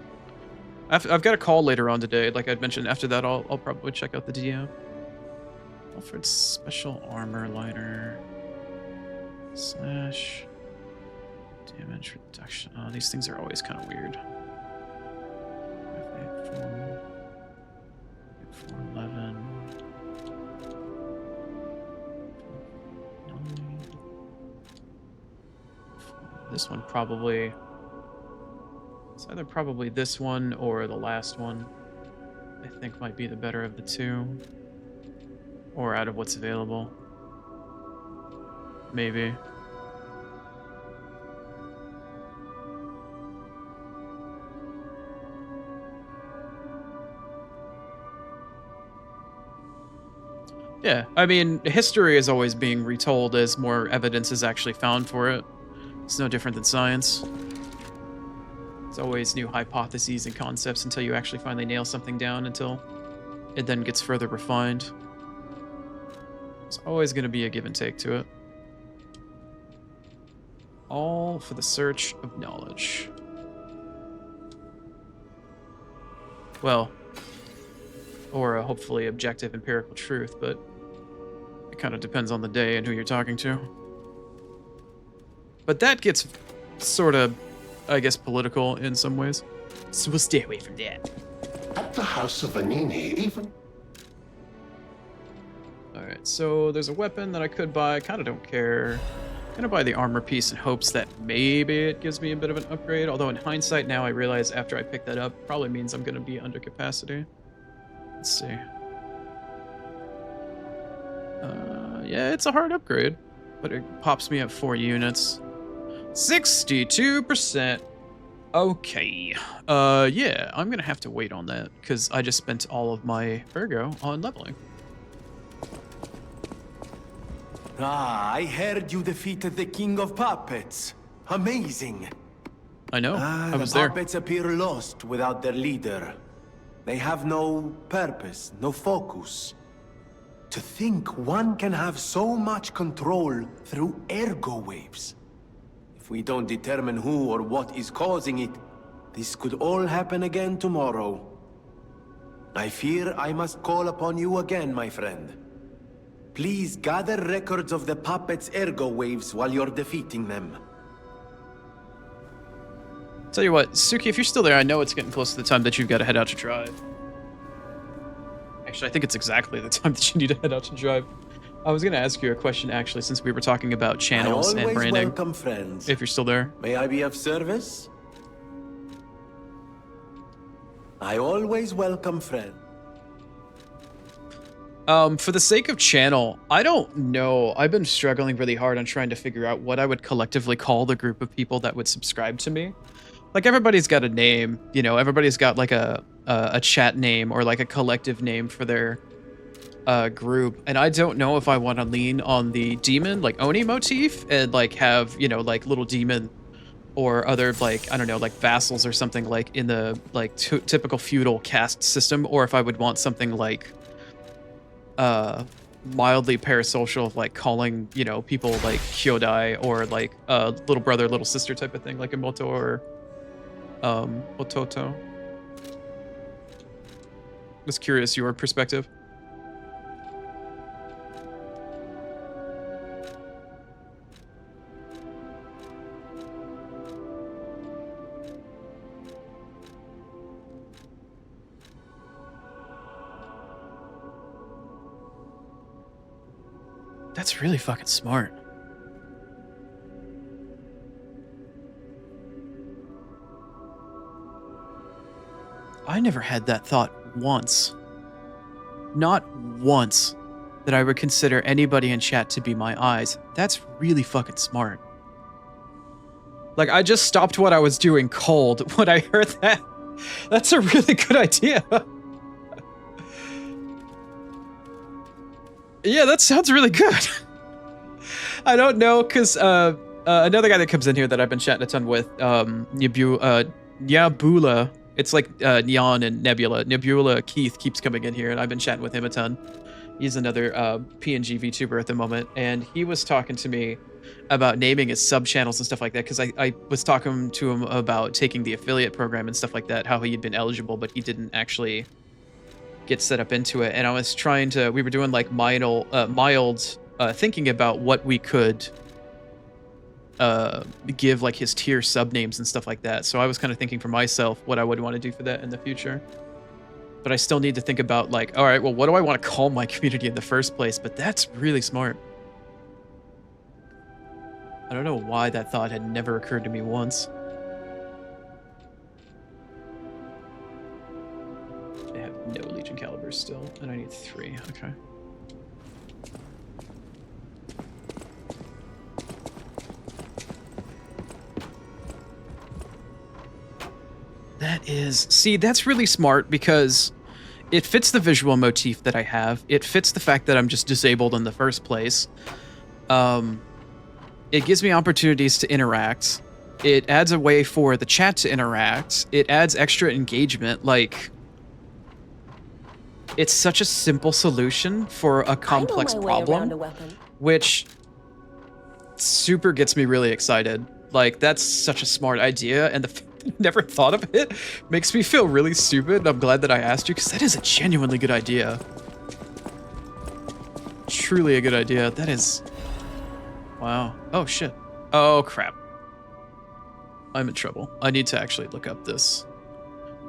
I've got a call later on today. Like I'd mentioned, after that, I'll probably check out the DM. Offered special armor lighter. Slash. Damage reduction. Oh, these things are always kind of weird. 411. This one probably... It's either probably this one or the last one. I think might be the better of the two. Or out of what's available. Maybe. Yeah, I mean, history is always being retold as more evidence is actually found for it. It's no different than science. It's always new hypotheses and concepts until you actually finally nail something down, until it then gets further refined. There's always going to be a give and take to it. All for the search of knowledge. Well, or a hopefully objective empirical truth, but it kind of depends on the day and who you're talking to. But that gets sort of, I guess, political in some ways. So we'll stay away from that. At the House of Vanini, even... Alright, so there's a weapon that I could buy. I kind of don't care. I'm gonna buy the armor piece in hopes that maybe it gives me a bit of an upgrade. Although in hindsight now I realize after I pick that up, probably means I'm gonna be under capacity. Let's see. Yeah, it's a hard upgrade, but it pops me up 4 units. 62%. Okay. Yeah, I'm gonna have to wait on that because I just spent all of my ergo on leveling. Ah, I heard you defeated the King of Puppets. Amazing. I know. I was the there. puppets appear lost without their leader. They have no purpose, no focus. To think one can have so much control through ergo waves. If we don't determine who or what is causing it, this could all happen again tomorrow. I fear I must call upon you again, my friend. Please gather records of the puppets' ergo waves while you're defeating them. Tell you what, Suki, if you're still there, I know it's getting close to the time that you've got to head out to drive. Actually, I think it's exactly the time that you need to head out to drive. I was going to ask you a question, actually, since we were talking about channels and branding. Welcome, friends. If you're still there. May I be of service? I always welcome friends. For the sake of channel, I don't know. I've been struggling really hard on trying to figure out what I would collectively call the group of people that would subscribe to me. Like, everybody's got a name, you know, everybody's got like a chat name or like a collective name for their group. And I don't know if I want to lean on the demon, like Oni motif, and like have, you know, like little demon or other, like, I don't know, like vassals or something like in the like typical feudal caste system, or if I would want something like mildly parasocial, like calling, you know, people like Kyodai or like little brother, little sister type of thing, like Emoto or Ototo. Just curious your perspective. That's really fucking smart. I never had that thought once. Not once that I would consider anybody in chat to be my eyes. That's really fucking smart. Like, I just stopped what I was doing cold when I heard that. That's a really good idea. Yeah, that sounds really good. I don't know, because another guy that comes in here that I've been chatting a ton with, Nyabula, it's like Nyan and Nebula. Nebula Keith keeps coming in here, and I've been chatting with him a ton. He's another PNG VTuber at the moment, and he was talking to me about naming his sub-channels and stuff like that, because I was talking to him about taking the affiliate program and stuff like that, how he had been eligible, but he didn't actually get set up into it. And I was trying to, we were doing like mild thinking about what we could give like his tier sub names and stuff like that. So I was kind of thinking for myself what I would want to do for that in the future. But I still need to think about like, all right, well, what do I want to call my community in the first place? But that's really smart. I don't know why that thought had never occurred to me once. I have no Legion calibers still, and I need 3. Okay. That is... See, that's really smart because it fits the visual motif that I have. It fits the fact that I'm just disabled in the first place. It gives me opportunities to interact. It adds a way for the chat to interact. It adds extra engagement. Like, it's such a simple solution for a complex problem, which super gets me really excited. Like, that's such a smart idea, and the fact that I never thought of it makes me feel really stupid, and I'm glad that I asked you, because that is a genuinely good idea. Truly a good idea. That is... Wow. Oh, shit. Oh, crap. I'm in trouble. I need to actually look up this.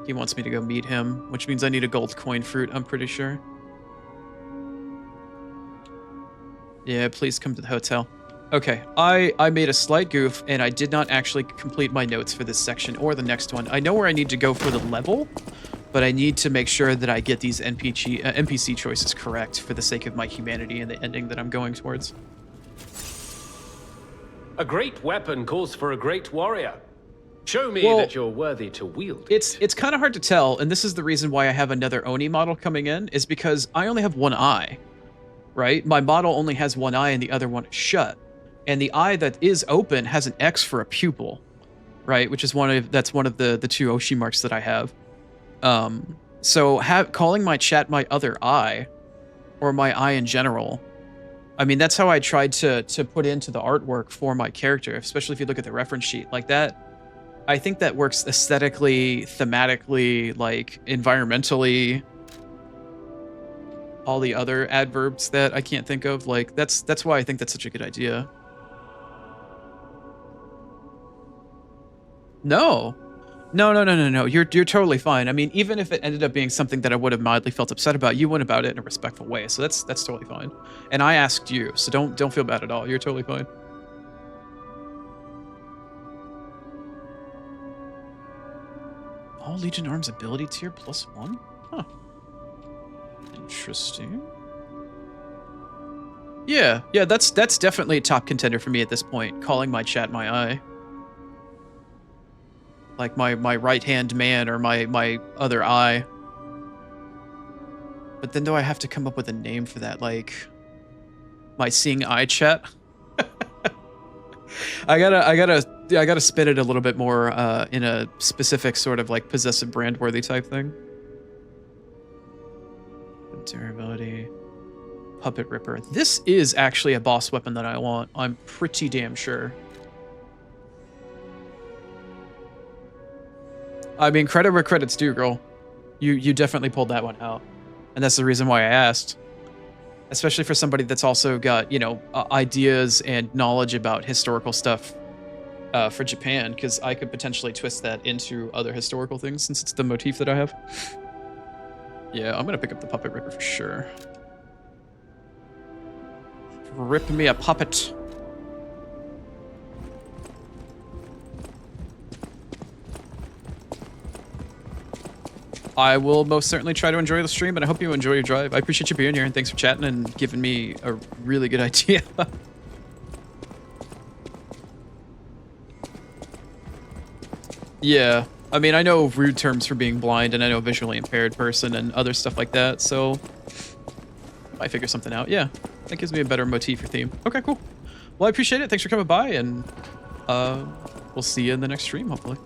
He wants me to go meet him, which means I need a gold coin fruit, I'm pretty sure. Yeah, please come to the hotel. Okay, I made a slight goof, and I did not actually complete my notes for this section or the next one. I know where I need to go for the level, but I need to make sure that I get these NPC choices correct for the sake of my humanity and the ending that I'm going towards. A great weapon calls for a great warrior. Show me that you're worthy to wield it. It's kind of hard to tell, and this is the reason why I have another Oni model coming in, is because I only have one eye, right? My model only has one eye and the other one is shut. And the eye that is open has an X for a pupil, right? Which is one of the two Oshi marks that I have. So calling my chat my other eye, or my eye in general, I mean, that's how I tried to put into the artwork for my character, especially if you look at the reference sheet. Like that, I think that works aesthetically, thematically, like environmentally, all the other adverbs that I can't think of. Like that's why I think that's such a good idea. No. No. You're totally fine. I mean, even if it ended up being something that I would have mildly felt upset about, you went about it in a respectful way. So that's totally fine. And I asked you, so don't feel bad at all. You're totally fine. All Legion Arms ability tier +1? Huh. Interesting. Yeah, that's definitely a top contender for me at this point, calling my chat my eye. Like my right-hand man or my other eye. But then do I have to come up with a name for that? Like my seeing eye chat? I gotta spin it a little bit more in a specific sort of like possessive brand worthy type thing. Durability. Puppet Ripper. This is actually a boss weapon that I want. I'm pretty damn sure. I mean, credit where credit's due, girl. You definitely pulled that one out. And that's the reason why I asked. Especially for somebody that's also got, you know, ideas and knowledge about historical stuff for Japan, because I could potentially twist that into other historical things since it's the motif that I have. Yeah, I'm gonna pick up the Puppet Ripper for sure. Rip me a puppet. I will most certainly try to enjoy the stream, and I hope you enjoy your drive. I appreciate you being here, and thanks for chatting and giving me a really good idea. Yeah, I mean, I know rude terms for being blind, and I know visually impaired person and other stuff like that, so I might figure something out. Yeah, that gives me a better motif or theme. Okay, cool. Well, I appreciate it. Thanks for coming by, and we'll see you in the next stream, hopefully.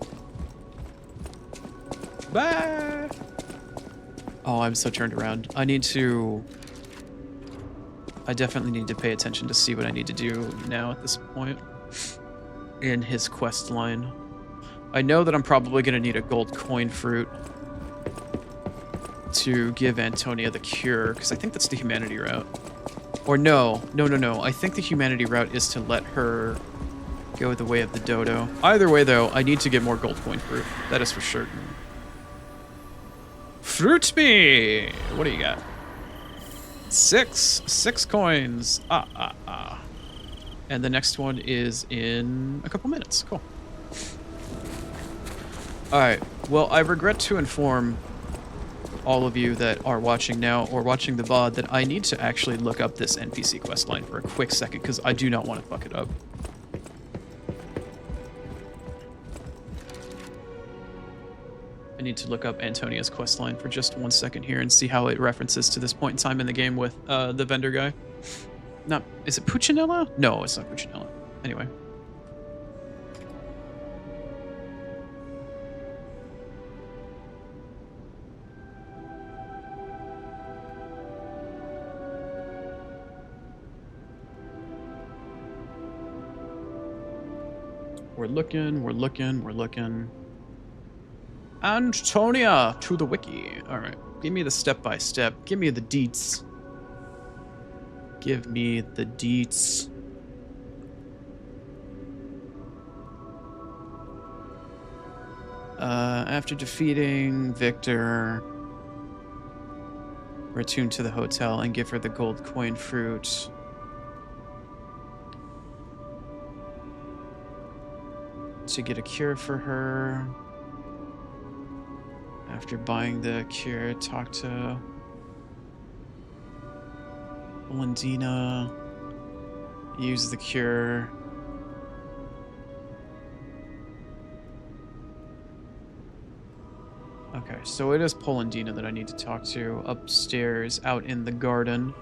Bye! Oh, I'm so turned around. I definitely need to pay attention to see what I need to do now at this point in his quest line. I know that I'm probably going to need a gold coin fruit to give Antonia the cure, because I think that's the humanity route. Or no. I think the humanity route is to let her go the way of the dodo. Either way, though, I need to get more gold coin fruit. That is for certain. Fruit me! What do you got? 6 coins. And the next one is in a couple minutes. Cool. Alright, well, I regret to inform all of you that are watching now or watching the VOD that I need to actually look up this NPC questline for a quick second, because I do not want to fuck it up. I need to look up Antonia's questline for just 1 second here and see how it references to this point in time in the game with the vendor guy. Not, is it Puccinella? No, it's not Puccinella. Anyway. We're looking. Antonia to the wiki. All right, give me the step-by-step. Give me the deets. Give me the deets. After defeating Victor, return to the hotel and give her the gold coin fruit. To get a cure for her. After buying the cure, talk to Polendina. Use the cure. Okay, so it is Polendina that I need to talk to upstairs out in the garden.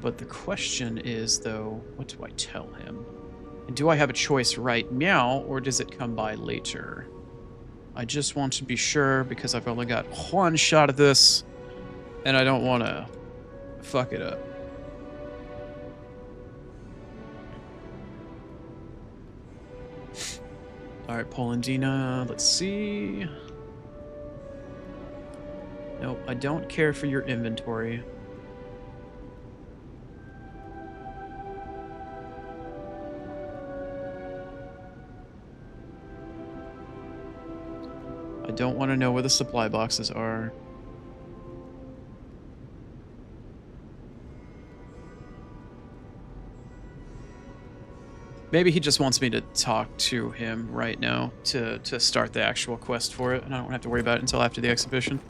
But the question is, though, what do I tell him? And do I have a choice right now, or does it come by later? I just want to be sure because I've only got one shot at this, and I don't want to fuck it up. All right, Polandina, let's see. Nope, I don't care for your inventory. I don't want to know where the supply boxes are. Maybe he just wants me to talk to him right now to start the actual quest for it, and I don't have to worry about it until after the exhibition.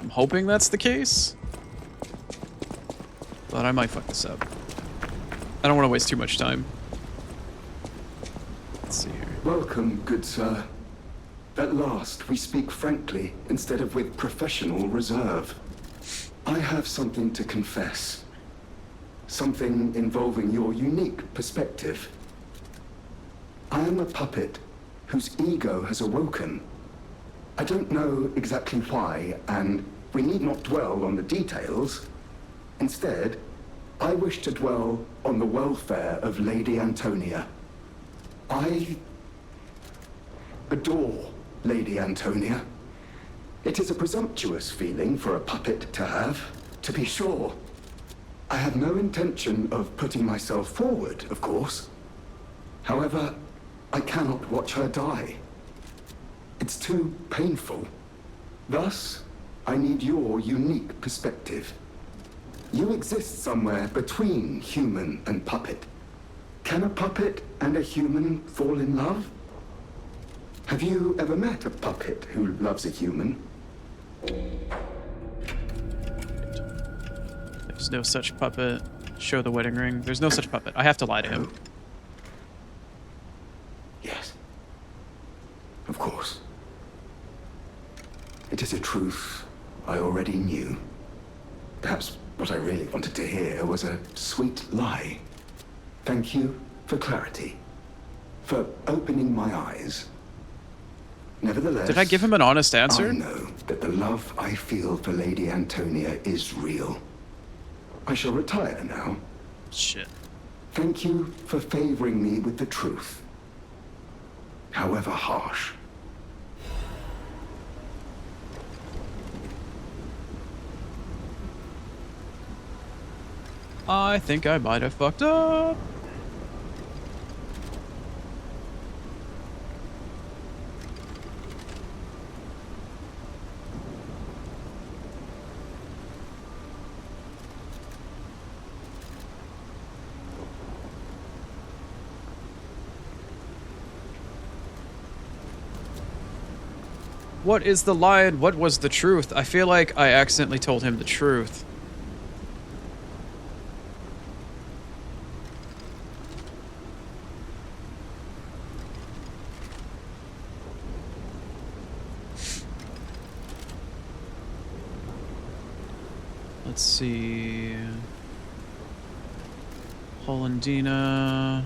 I'm hoping that's the case, but I might fuck this up. I don't want to waste too much time. Let's see here. Welcome, good sir. At last, we speak frankly instead of with professional reserve. I have something to confess. Something involving your unique perspective. I am a puppet whose ego has awoken. I don't know exactly why, and we need not dwell on the details. Instead, I wish to dwell on the welfare of Lady Antonia. I adore Lady Antonia. It is a presumptuous feeling for a puppet to have, to be sure. I have no intention of putting myself forward, of course. However, I cannot watch her die. It's too painful. Thus, I need your unique perspective. You exist somewhere between human and puppet. Can a puppet and a human fall in love? Have you ever met a puppet who loves a human? There's no such puppet. Show the wedding ring. There's no such puppet. I have to lie to him. Yes. Of course. It is a truth I already knew. Perhaps what I really wanted to hear was a sweet lie. Thank you for clarity. For opening my eyes. Nevertheless, Did I give him an honest answer? I know that the love I feel for Lady Antonia is real. I shall retire now. Shit. Thank you for favoring me with the truth. However harsh. I think I might have fucked up. What is the lie and what was the truth? I feel like I accidentally told him the truth. Let's see. Hollandina.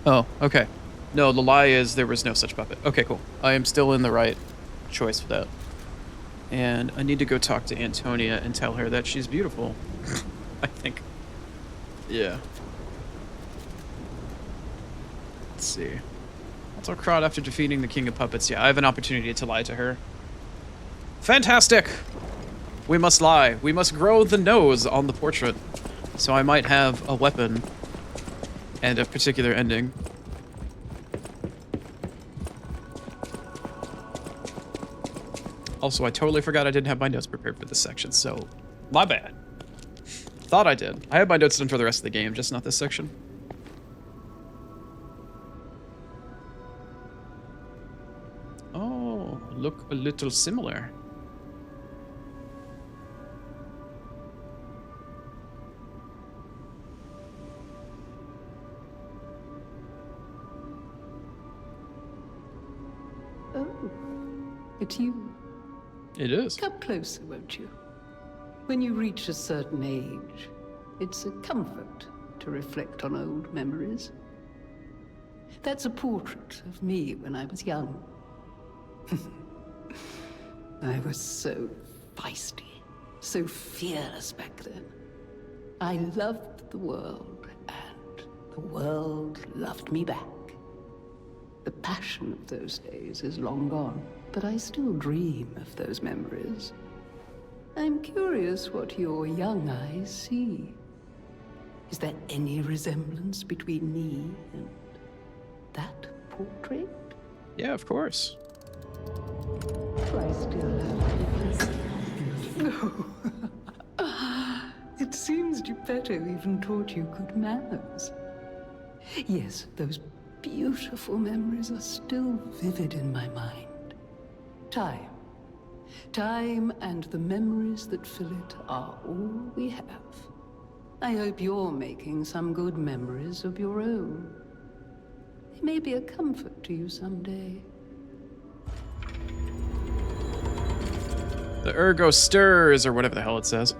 Oh, okay. No, the lie is there was no such puppet. Okay, cool. I am still in the right choice for that. And I need to go talk to Antonia and tell her that she's beautiful. I think. Yeah. Let's see. I'll tell Crowd after defeating the King of Puppets. Yeah, I have an opportunity to lie to her. Fantastic! We must lie. We must grow the nose on the portrait. So I might have a weapon and a particular ending. Also, I totally forgot I didn't have my notes prepared for this section, so my bad. Thought I did. I had my notes done for the rest of the game, just not this section. look a little similar. Oh, it's you. It is. Come closer, won't you? When you reach a certain age, it's a comfort to reflect on old memories. That's a portrait of me when I was young. I was so feisty, so fearless back then. I loved the world, and the world loved me back. The passion of those days is long gone, but I still dream of those memories. I'm curious what your young eyes see. Is there any resemblance between me and that portrait? Yeah, of course. Do I still have no. It seems Geppetto even taught you good manners. Yes, those beautiful memories are still vivid in my mind. Time and the memories that fill it are all we have. I hope you're making some good memories of your own. They may be a comfort to you someday. The ergo stirs, or whatever the hell it says.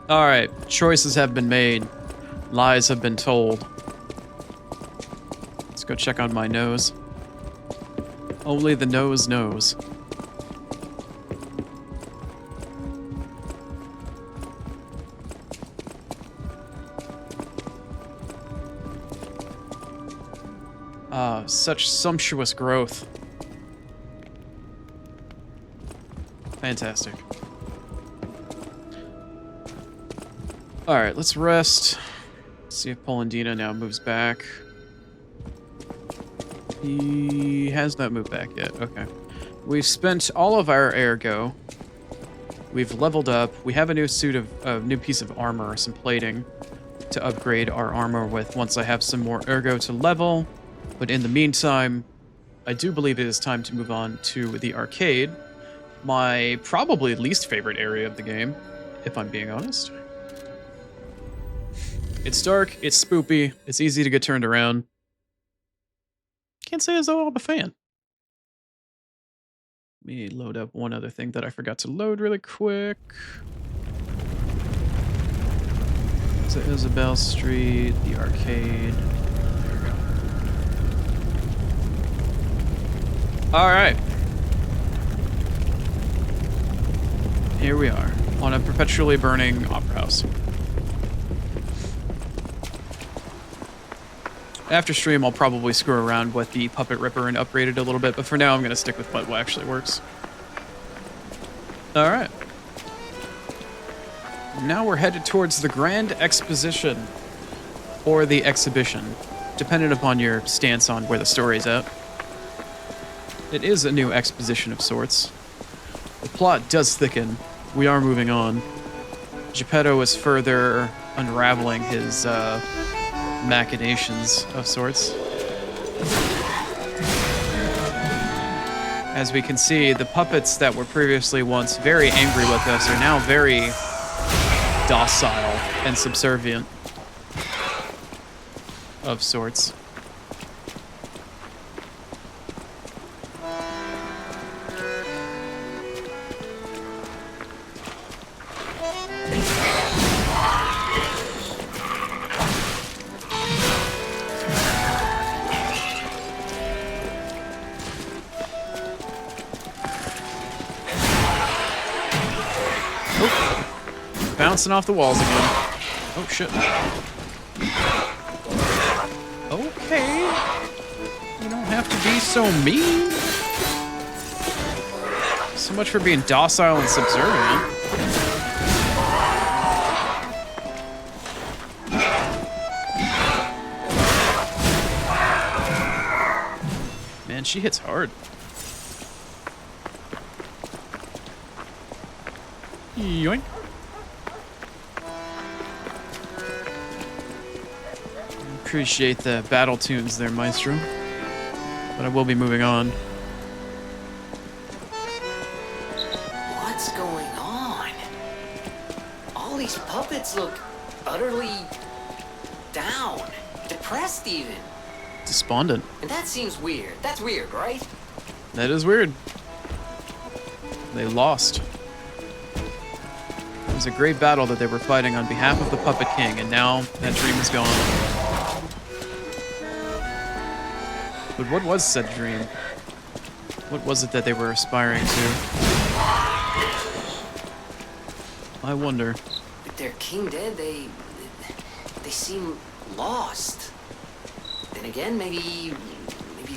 Alright, choices have been made. Lies have been told. Let's go check on my nose. Only the nose knows. Ah, such sumptuous growth. Fantastic. Alright, let's rest. See if Polendina now moves back. He has not moved back yet. Okay. We've spent all of our ergo. We've leveled up. We have a new suit of a new piece of armor, some plating to upgrade our armor with once I have some more ergo to level. But in the meantime, I do believe it is time to move on to the arcade. My probably least favorite area of the game, if I'm being honest. It's dark, it's spoopy, it's easy to get turned around. Can't say as though I'm a fan. Let me load up one other thing that I forgot to load really quick. So Isabel Street, the arcade. There we go. Alright. Here we are, on a perpetually burning opera house. After stream, I'll probably screw around with the Puppet Ripper and upgrade it a little bit, but for now I'm going to stick with what actually works. Alright. Now we're headed towards the Grand Exposition, or the Exhibition, depending upon your stance on where the story's at. It is a new exposition of sorts. The plot does thicken. We are moving on. Geppetto is further unraveling his machinations of sorts. As we can see, the puppets that were previously once very angry with us are now very docile and subservient of sorts. Bouncing off the walls again. Oh, shit. Okay. You don't have to be so mean. So much for being docile and subservient. Man, she hits hard. Yoink. Appreciate the battle tunes there, Maestro. But I will be moving on. these puppets look utterly down, depressed even. Despondent. And that seems weird. That's weird, right? That is weird. They lost. It was a great battle that they were fighting on behalf of the Puppet King, and now that dream is gone. But what was said dream? What was it that they were aspiring to? I wonder. With their king dead, they seem lost. Then again, maybe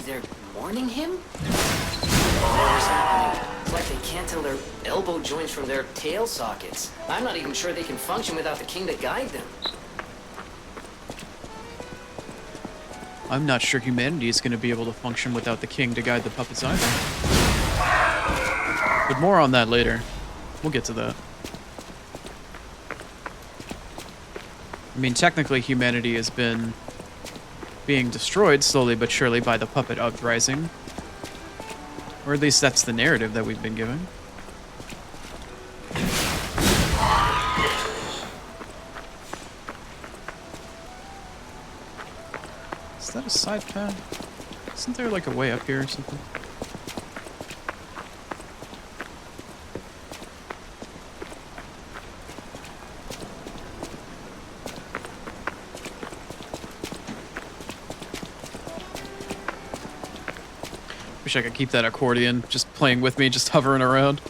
they're mourning him? Whatever's happening, it's like they can't tell their elbow joints from their tail sockets. I'm not even sure they can function without the king to guide them. I'm not sure humanity is going to be able to function without the king to guide the puppets either. But more on that later. We'll get to that. I mean, technically humanity has been being destroyed slowly but surely by the puppet uprising. Or at least that's the narrative that we've been given. Is that a side path? Isn't there like a way up here or something? Wish I could keep that accordion just playing with me, just hovering around.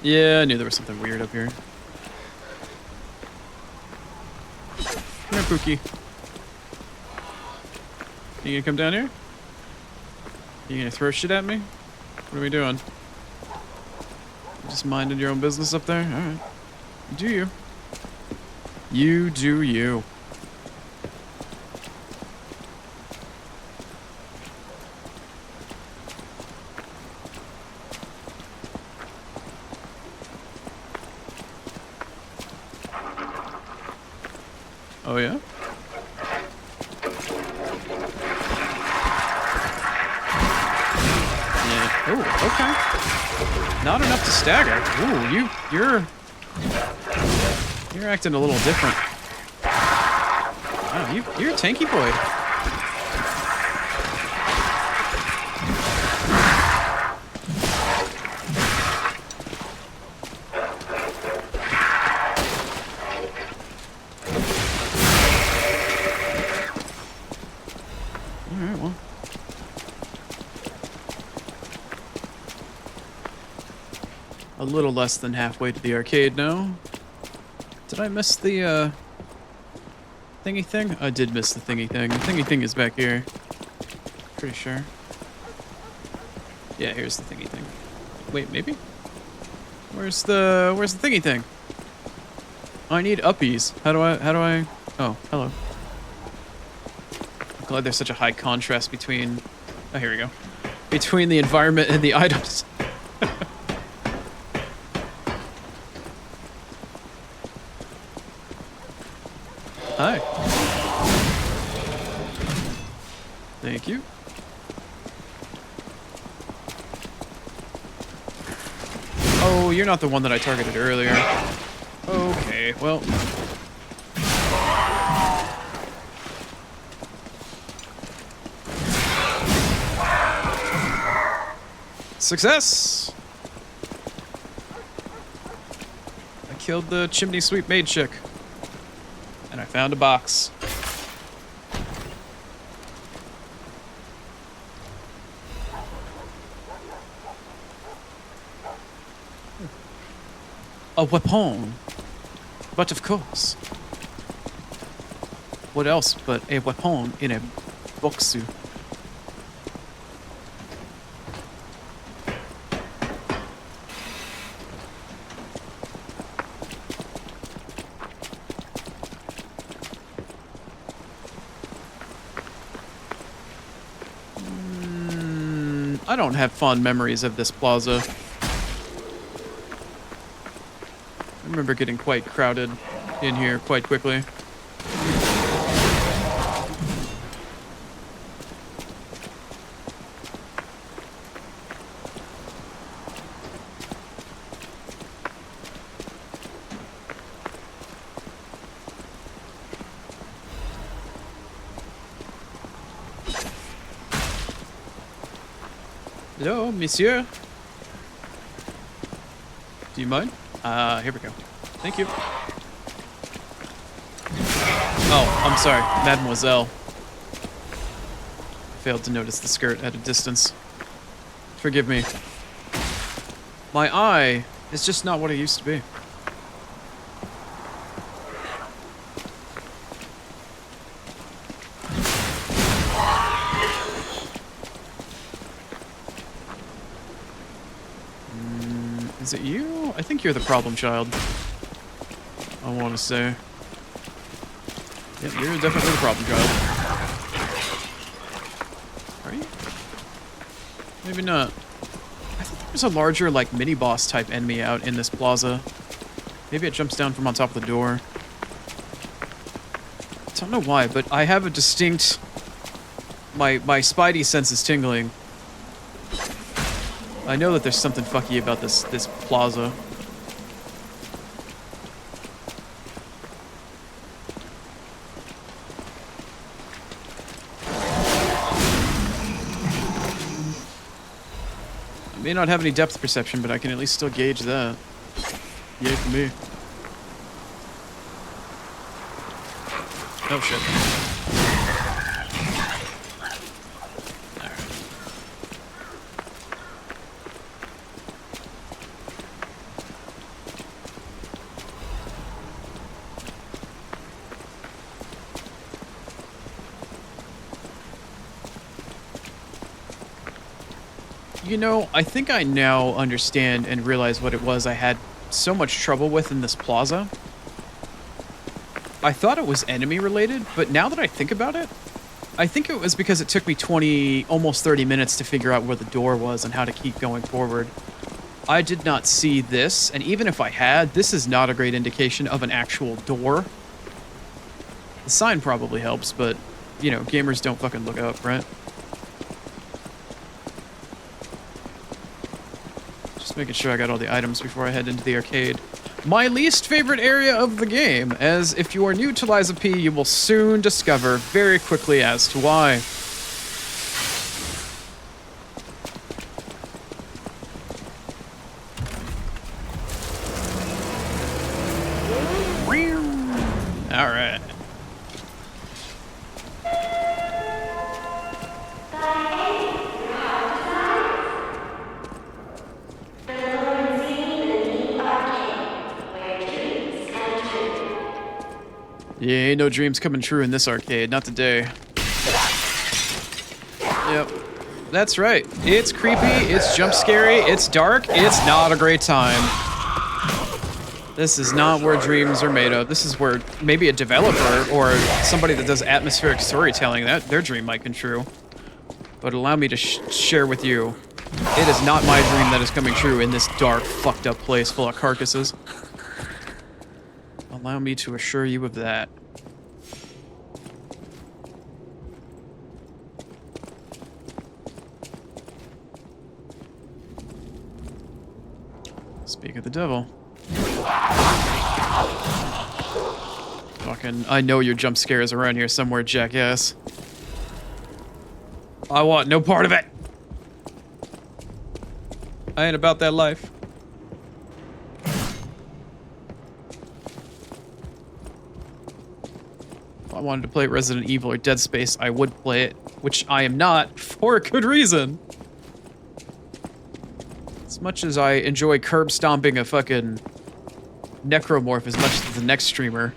Yeah, I knew there was something weird up here. Come here, Pookie. You gonna come down here? You gonna throw shit at me? What are we doing? You just minding your own business up there? Alright. Do you. You do you. Oh yeah? Yeah. Oh, okay. Not enough to stagger. Ooh, you're acting a little different. Wow, you're a tanky boy. Alright, well. A little less than halfway to the arcade now. Did I miss the, thingy thing? I did miss the thingy thing. The thingy thing is back here. Pretty sure. Yeah, here's the thingy thing. Wait, maybe? Where's the thingy thing? I need uppies. How do I... Oh, hello. I'm glad there's such a high contrast between... Oh, here we go. Between the environment and the items. Hi. Thank you. Oh, you're not the one that I targeted earlier. Okay, well... Success! I killed the chimney sweep maid chick. And I found a box. A weapon. But of course. What else but a weapon in a boxu? I don't have fond memories of this plaza. I remember getting quite crowded in here quite quickly. Hello, monsieur. Do you mind? Here we go. Thank you. Oh, I'm sorry, mademoiselle. Failed to notice the skirt at a distance. Forgive me. My eye is just not what it used to be. Is it you? I think you're the problem child. I want to say. Yep, you're definitely the problem child. Are you? Maybe not. I think there's a larger, like, mini-boss type enemy out in this plaza. Maybe it jumps down from on top of the door. I don't know why, but I have a distinct... My spidey sense is tingling. I know that there's something fucky about this plaza. I may not have any depth perception, but I can at least still gauge that. Yay for me. Oh shit. You know, I think I now understand and realize what it was I had so much trouble with in this plaza. I thought it was enemy related, but now that I think about it, I think it was because it took me almost 30 minutes to figure out where the door was and how to keep going forward. I did not see this, and even if I had, this is not a great indication of an actual door. The sign probably helps, but, you know, gamers don't fucking look up, right? Making sure I got all the items before I head into the arcade. My least favorite area of the game, as if you are new to Liza P, you will soon discover very quickly as to why. All right. Yeah, ain't no dreams coming true in this arcade, not today. Yep, that's right. It's creepy, it's jump scary, it's dark, it's not a great time. This is not where dreams are made of. This is where maybe a developer or somebody that does atmospheric storytelling, their dream might come true. But allow me to share with you, it is not my dream that is coming true in this dark, fucked up place full of carcasses. Allow me to assure you of that. Speak of the devil. Fucking, I know your jump scares around here somewhere, jackass. I want no part of it. I ain't about that life. If I wanted to play Resident Evil or Dead Space, I would play it, which I am not, for a good reason. As much as I enjoy curb stomping a fucking necromorph as much as the next streamer,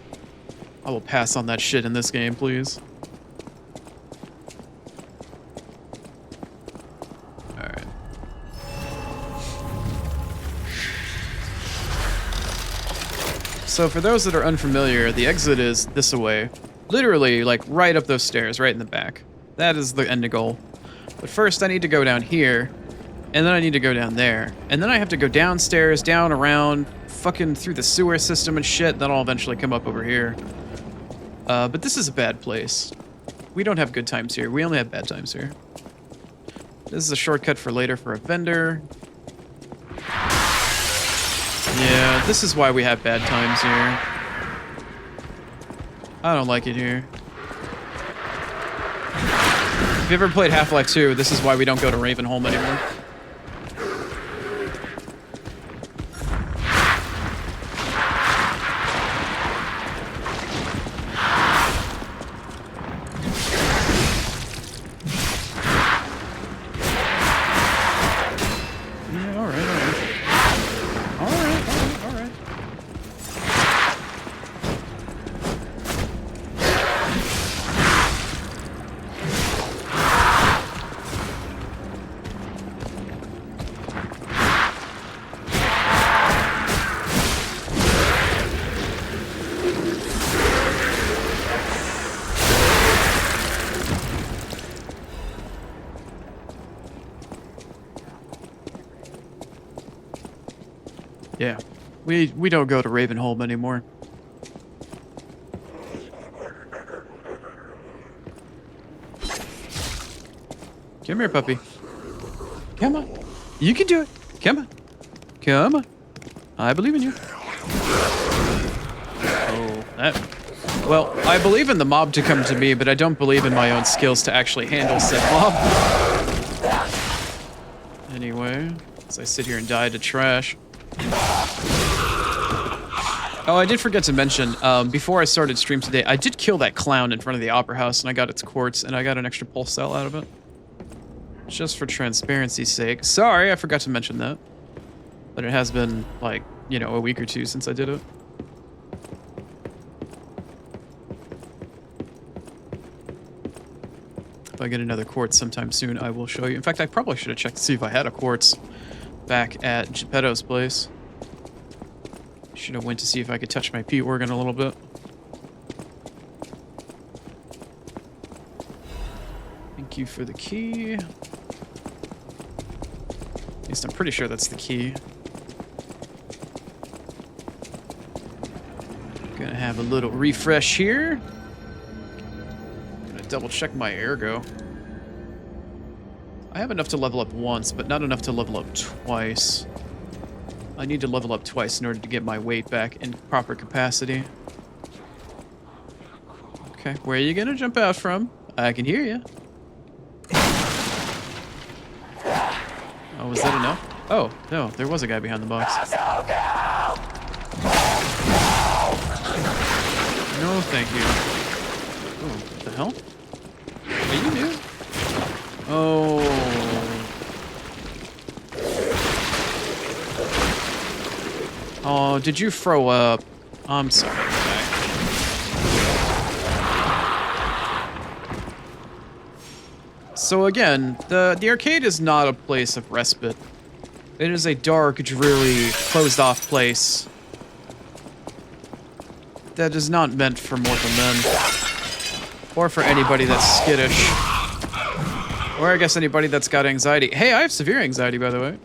I will pass on that shit in this game, please. Alright. So for those that are unfamiliar, the exit is this away. Literally, like, right up those stairs, right in the back. That is the end goal. But first, I need to go down here, and then I need to go down there. And then I have to go downstairs, down, around, fucking through the sewer system and shit, then I'll eventually come up over here. But this is a bad place. We don't have good times here. We only have bad times here. This is a shortcut for later for a vendor. Yeah, this is why we have bad times here. I don't like it here. If you ever played Half-Life 2, this is why we don't go to Ravenholm anymore. We don't go to Ravenholm anymore. Come here, puppy. Come on. You can do it. Come on. Come on. I believe in you. Oh, that... Well, I believe in the mob to come to me, but I don't believe in my own skills to actually handle said mob. Anyway, as I sit here and die to trash. Oh, I did forget to mention, before I started stream today, I did kill that clown in front of the Opera House, and I got its quartz, and I got an extra pulse cell out of it. Just for transparency's sake. Sorry, I forgot to mention that. But it has been, like, you know, a week or two since I did it. If I get another quartz sometime soon, I will show you. In fact, I probably should have checked to see if I had a quartz back at Geppetto's place. Should have went to see if I could touch my P organ a little bit. Thank you for the key. At least I'm pretty sure that's the key. Gonna have a little refresh here. Gonna double check my ergo. I have enough to level up once, but not enough to level up twice. I need to level up twice in order to get my weight back in proper capacity. Okay, where are you gonna jump out from? I can hear you. Oh, was that enough? Oh, no, there was a guy behind the box. No, thank you. Oh, what the hell? Are you new? Oh. Oh, did you throw up? I'm sorry. Okay. So again, the arcade is not a place of respite. It is a dark, dreary, closed-off place that is not meant for mortal men. Or for anybody that's skittish. Or I guess anybody that's got anxiety. Hey, I have severe anxiety, by the way.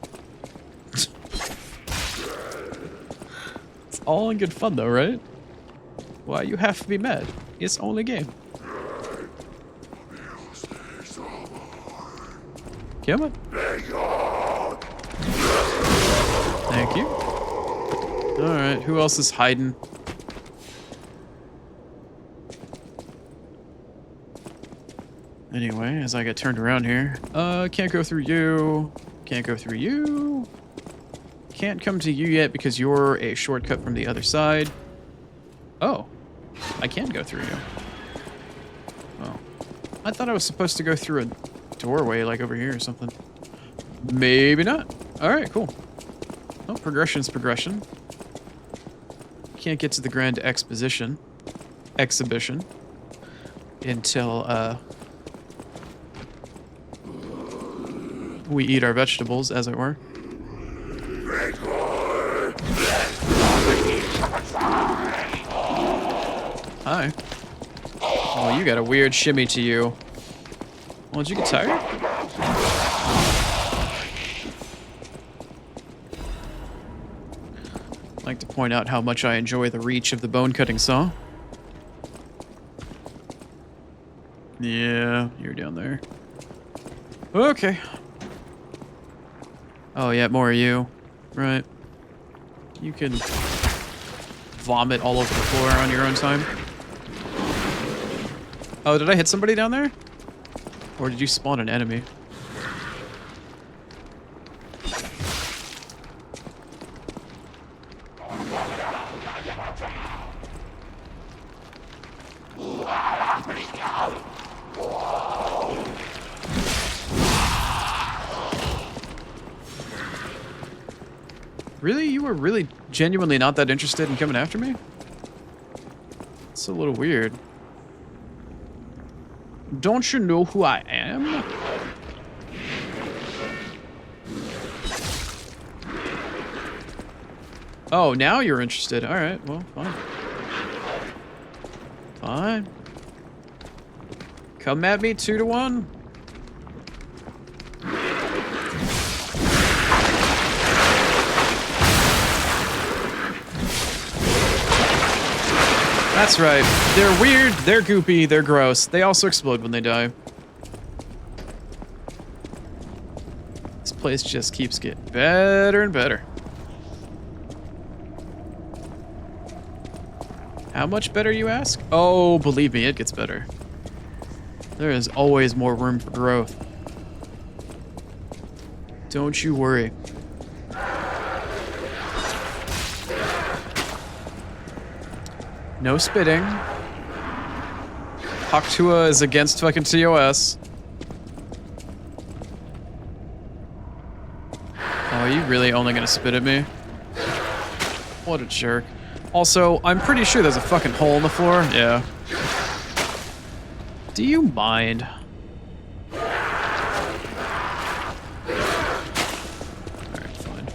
It's all in good fun, though, right? Why you have to be mad? It's only a game. Come on. Thank you. Alright, who else is hiding? Anyway, as I get turned around here. Can't go through you. Can't go through you. Can't come to you yet because you're a shortcut from the other side. Oh. I can go through you. Oh. I thought I was supposed to go through a doorway like over here or something. Maybe not. Alright, cool. Oh, progression's progression. Can't get to the grand exhibition until we eat our vegetables, as it were. Hi. Oh, you got a weird shimmy to you. Well, did you get tired? I'd like to point out how much I enjoy the reach of the bone-cutting saw. Yeah, you're down there. Okay. Oh, yeah, more of you. Right. You can vomit all over the floor on your own time. Oh, did I hit somebody down there? Or did you spawn an enemy? Really? You were really genuinely not that interested in coming after me? It's a little weird. Don't you know who I am? Oh, now you're interested. Alright, well, fine. Fine. Come at me 2-1. That's right. They're weird, they're goopy, they're gross. They also explode when they die. This place just keeps getting better and better. How much better, you ask? Oh, believe me, it gets better. There is always more room for growth. Don't you worry. No spitting. Haktua is against fucking TOS. Oh, are you really only gonna spit at me? What a jerk. Also, I'm pretty sure there's a fucking hole in the floor. Yeah. Do you mind? Alright, fine.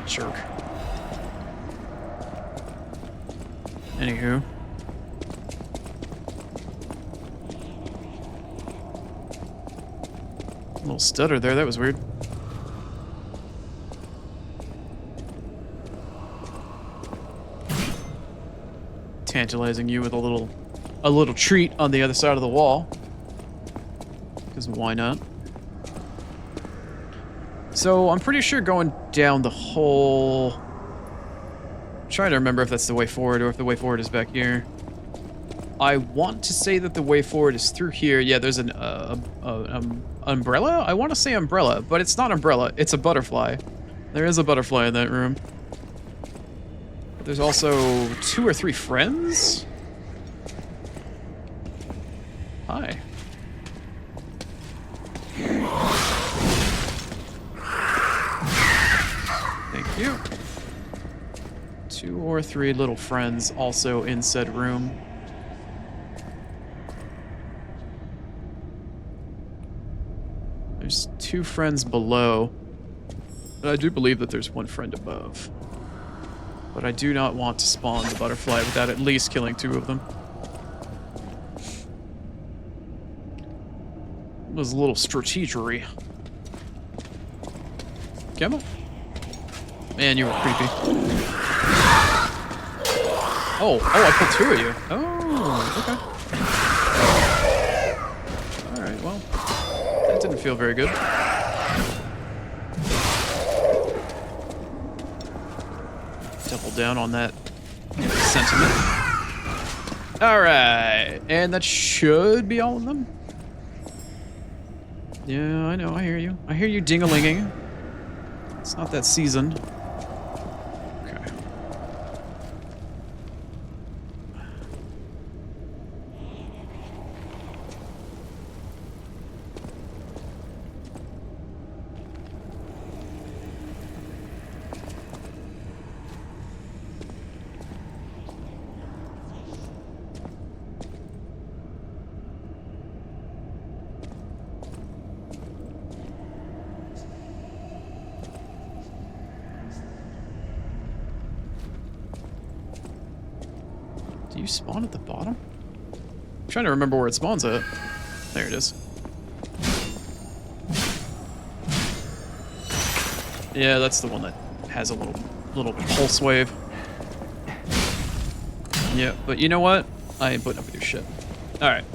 Jerk. Anywho. A little stutter there, that was weird. Tantalizing you with a little treat on the other side of the wall. Because why not? So I'm pretty sure going down the hole. I'm trying to remember if that's the way forward or if the way forward is back here. I want to say that the way forward is through here. Yeah, there's an umbrella? I want to say umbrella, but it's not umbrella. It's a butterfly. There is a butterfly in that room. There's also 2 or 3 friends? Hi. Thank you. 2 or 3 little friends also in said room. There's 2 friends below. But I do believe that there's 1 friend above. But I do not want to spawn the butterfly without at least killing 2 of them. It was a little strategery. Come on. Man, you were creepy. Oh, I pulled 2 of you. Oh, okay. Alright, well. That didn't feel very good. Double down on that sentiment. Alright, and that should be all of them. Yeah, I know, I hear you. I hear you ding-a-linging. It's not that seasoned. Okay. Do you spawn at the bottom? I'm trying to remember where it spawns at. There it is. Yeah, that's the one that has a little pulse wave. Yeah, but you know what? I ain't putting up with your shit. Alright.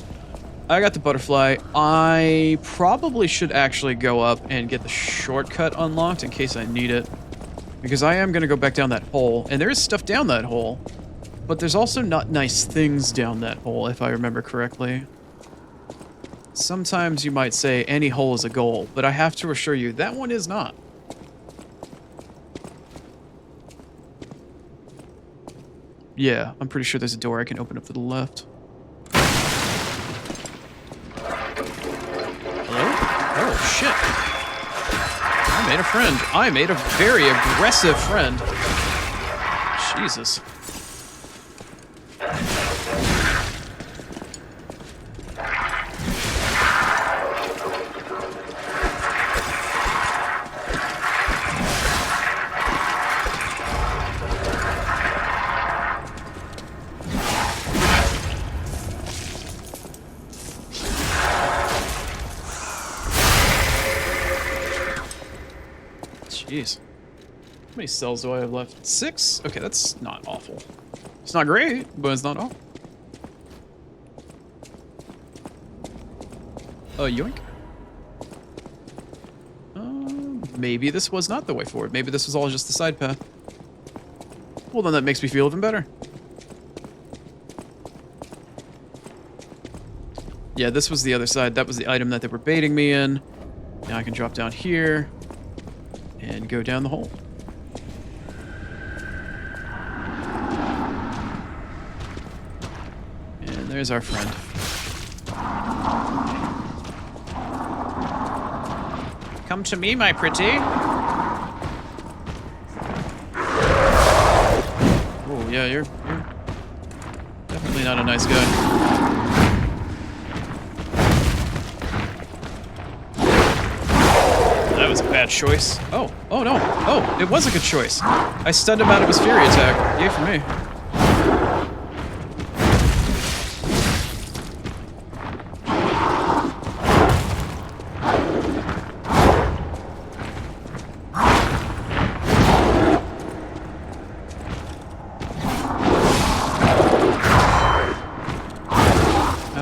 I got the butterfly. I probably should actually go up and get the shortcut unlocked in case I need it. Because I am going to go back down that hole. And there is stuff down that hole. But there's also not nice things down that hole, if I remember correctly. Sometimes you might say any hole is a goal, but I have to assure you, that one is not. Yeah, I'm pretty sure there's a door I can open up to the left. Hello? Oh, shit. I made a friend. I made a very aggressive friend. Jesus. Jeez. How many cells do I have left? 6? Okay, that's not awful. It's not great, but it's not awful. Yoink. Maybe this was not the way forward. Maybe this was all just the side path. Well, then that makes me feel even better. Yeah, this was the other side. That was the item that they were baiting me in. Now I can drop down here and go down the hole. And there's our friend. Come to me, my pretty. Oh, yeah, you're definitely not a nice guy. That was a bad choice. Oh no. Oh, it was a good choice. I stunned him out of his fury attack. Yay for me.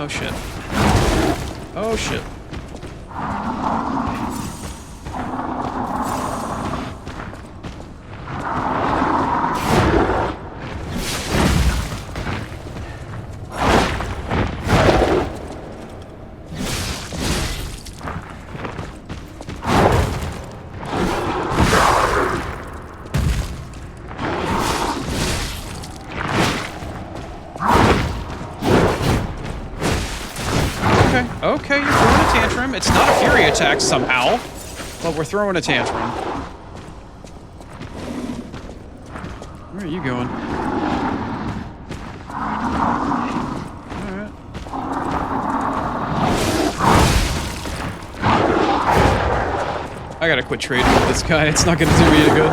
Oh shit. Oh shit. Okay, you're throwing a tantrum. It's not a fury attack somehow, but we're throwing a tantrum. Where are you going? Alright. I gotta quit trading with this guy. It's not gonna do me any good.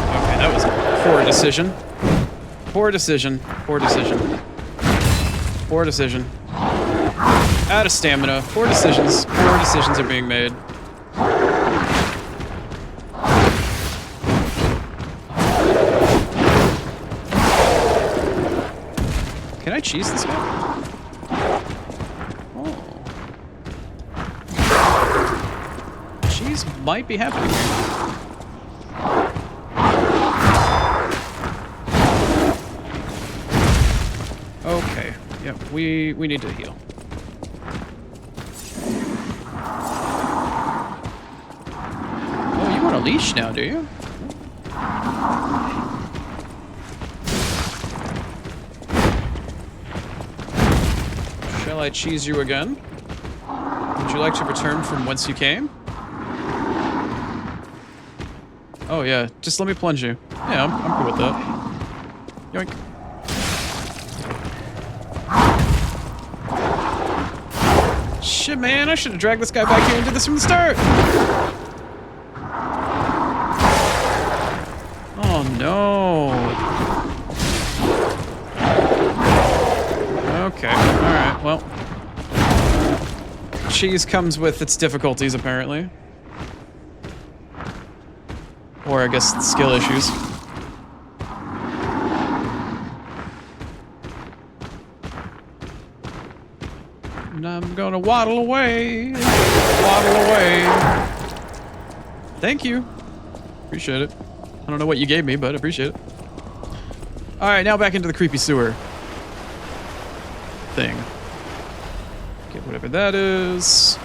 Okay, that was a poor decision. Poor decision. Poor decision. Poor decision. Out of stamina. Poor decisions. Poor decisions are being made. Can I cheese this guy? Oh. Cheese might be happening here. Okay. Yep, we need to heal. Oh, you want a leash now, do you? Shall I cheese you again? Would you like to return from whence you came? Oh yeah, just let me plunge you. Yeah, I'm cool with that. Yoink. Shit, man, I should have dragged this guy back here and did this from the start. Oh, no. Okay, alright, well. Cheese comes with its difficulties, apparently. Or, I guess, skill issues. And I'm gonna waddle away. Waddle away. Thank you. Appreciate it. I don't know what you gave me, but I appreciate it. Alright, now back into the creepy sewer thing. Get whatever that is.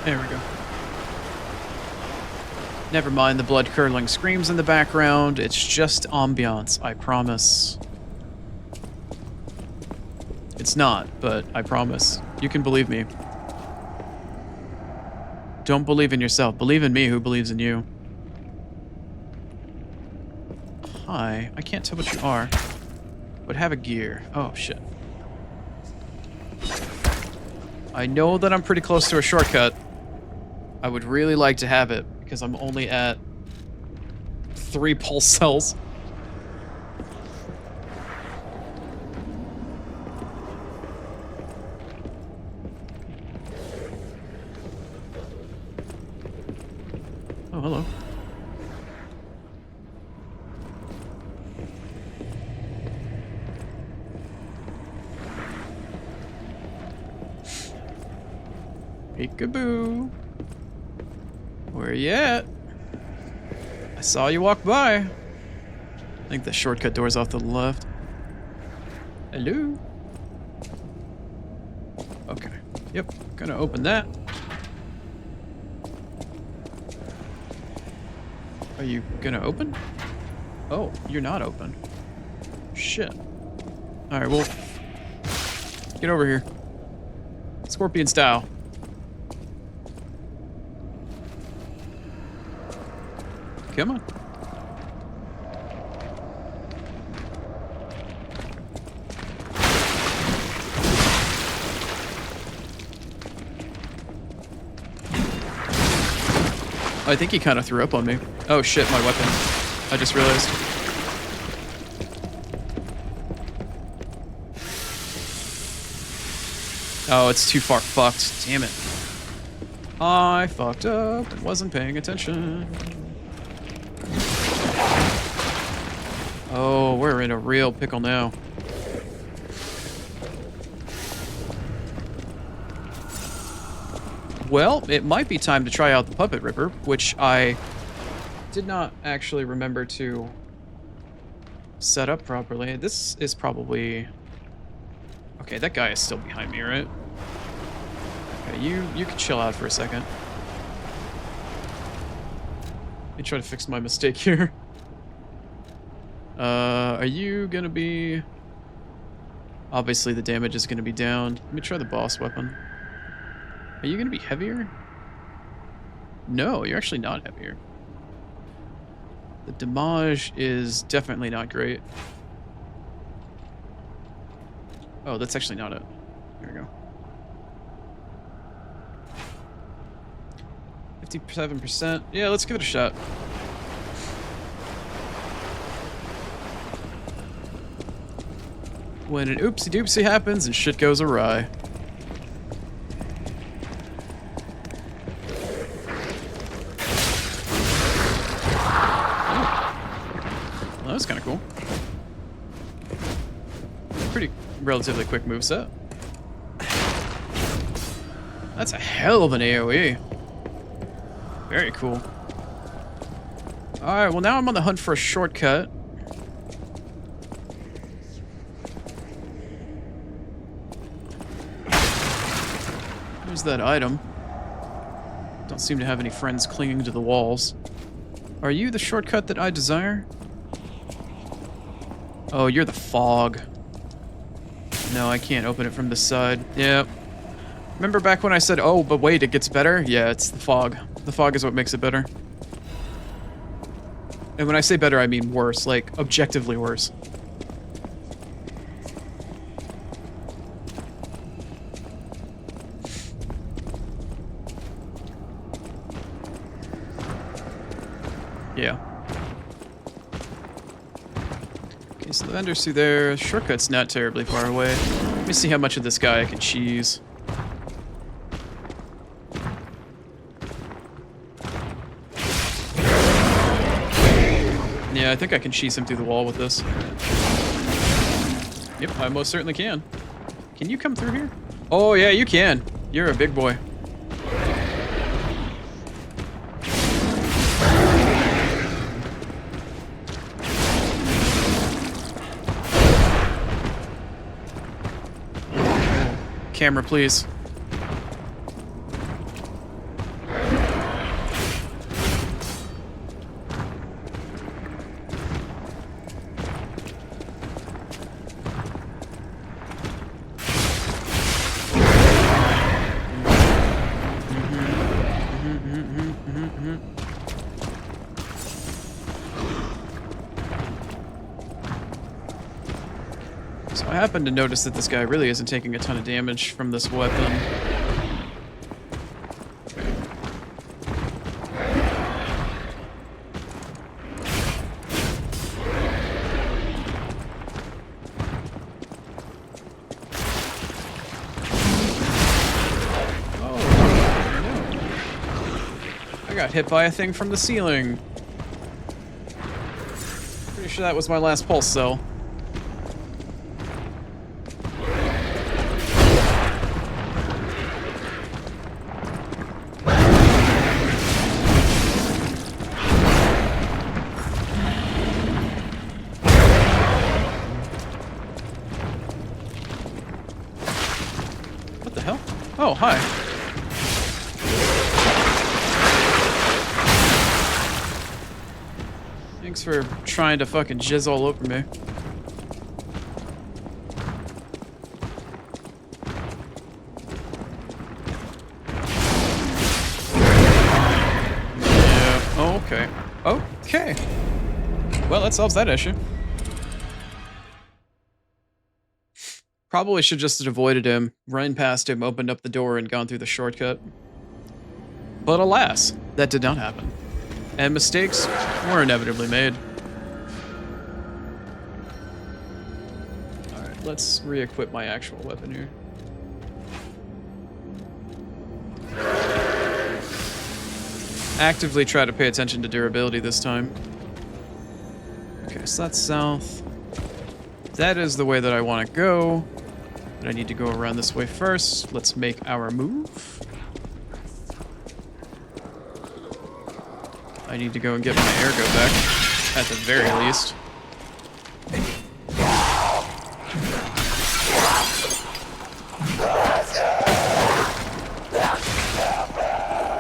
There we go. Never mind the blood-curdling screams in the background. It's just ambiance, I promise. It's not, but I promise. You can believe me. Don't believe in yourself. Believe in me who believes in you. Hi. I can't tell what you are. But have a gear. Oh, shit. I know that I'm pretty close to a shortcut. I would really like to have it because I'm only at 3 pulse cells. Oh, hello. Peekaboo. Where you at? I saw you walk by. I think the shortcut door's off to the left. Hello? Okay. Yep. Gonna open that. Are you gonna open? Oh, you're not open. Shit. Alright, well, get over here. Scorpion style. Come on. I think he kind of threw up on me. Oh shit, my weapon. I just realized. Oh, it's too far fucked. Damn it. I fucked up and wasn't paying attention. Oh, we're in a real pickle now. Well, it might be time to try out the Puppet Ripper, which I did not actually remember to set up properly. This is probably... Okay, that guy is still behind me, right? Okay, you can chill out for a second. Let me try to fix my mistake here. Are you gonna be... Obviously the damage is gonna be down. Let me try the boss weapon. Are you gonna be heavier? No, you're actually not heavier. The damage is definitely not great. Oh, that's actually not it. There we go. 57%. Yeah, let's give it a shot. When an oopsie doopsie happens and shit goes awry. Well, that was kind of cool. Pretty relatively quick moveset. That's a hell of an AoE. Very cool. Alright, well now I'm on the hunt for a shortcut. There's that item. Don't seem to have any friends clinging to the walls. Are you the shortcut that I desire? Oh, you're the fog. No, I can't open it from this side. Yep. Remember back when I said, oh, but wait, it gets better? Yeah, it's the fog. The fog is what makes it better. And when I say better, I mean worse. Like, objectively worse. Yeah. Okay, so the vendor's through there. Shortcut's not terribly far away. Let me see how much of this guy I can cheese. Yeah, I think I can cheese him through the wall with this. Yep, I most certainly can. Can you come through here? Oh, yeah, you can. You're a big boy. Camera, please. So I happened to notice that this guy really isn't taking a ton of damage from this weapon. got hit by a thing from the ceiling. Pretty sure that was my last pulse cell. What the hell? Oh, hi. Thanks for trying to fucking jizz all over me. Yeah, oh, okay. Okay. Well, that solves that issue. Probably should just have avoided him, run past him, opened up the door, and gone through the shortcut. But alas, that did not happen. And mistakes were inevitably made. Alright, let's re-equip my actual weapon here. Actively try to pay attention to durability this time. Okay, so that's south. That is the way that I want to go. But I need to go around this way first. Let's make our move. I need to go and get my ergo back, at the very least.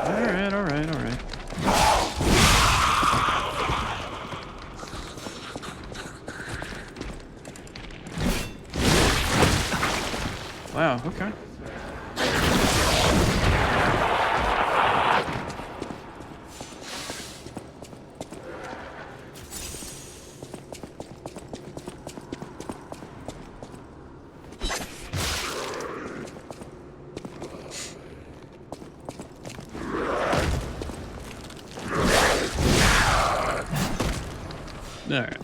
Alright, alright, alright. Wow, okay. Alright.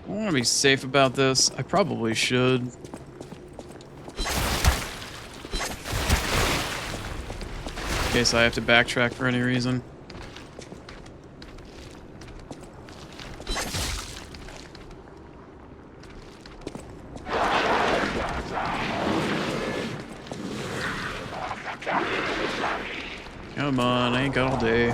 I want to be safe about this. I probably should. In case I have to backtrack for any reason. Come on, I ain't got all day.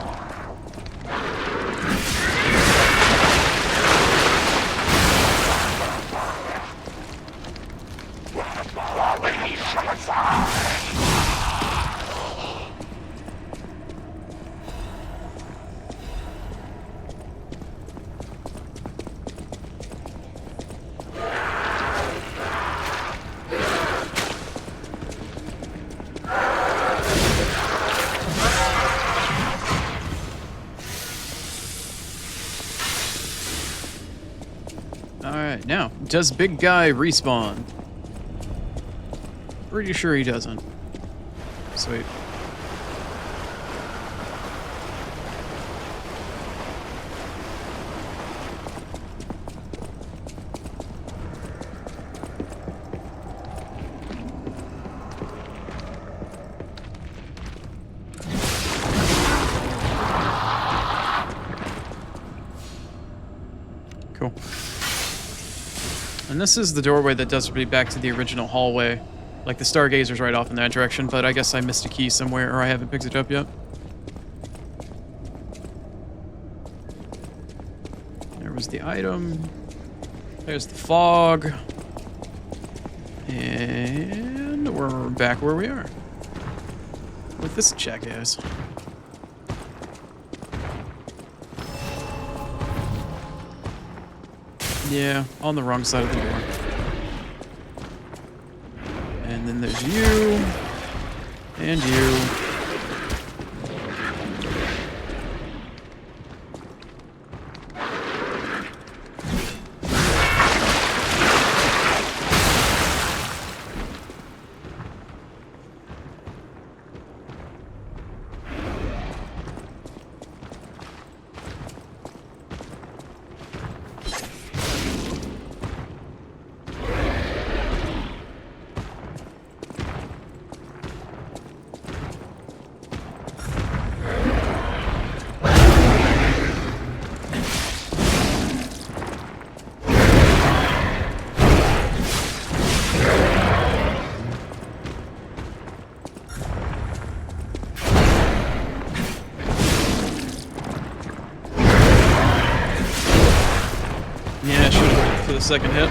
Alright, now, does big guy respawn? Pretty sure he doesn't. Sweet. Cool. And this is the doorway that does lead back to the original hallway. Like, the Stargazer's right off in that direction, but I guess I missed a key somewhere, or I haven't picked it up yet. There was the item. There's the fog. And we're back where we are. With this jackass. Yeah, on the wrong side of the door. then there's you. And you. Yeah, I should have waited for the second hit.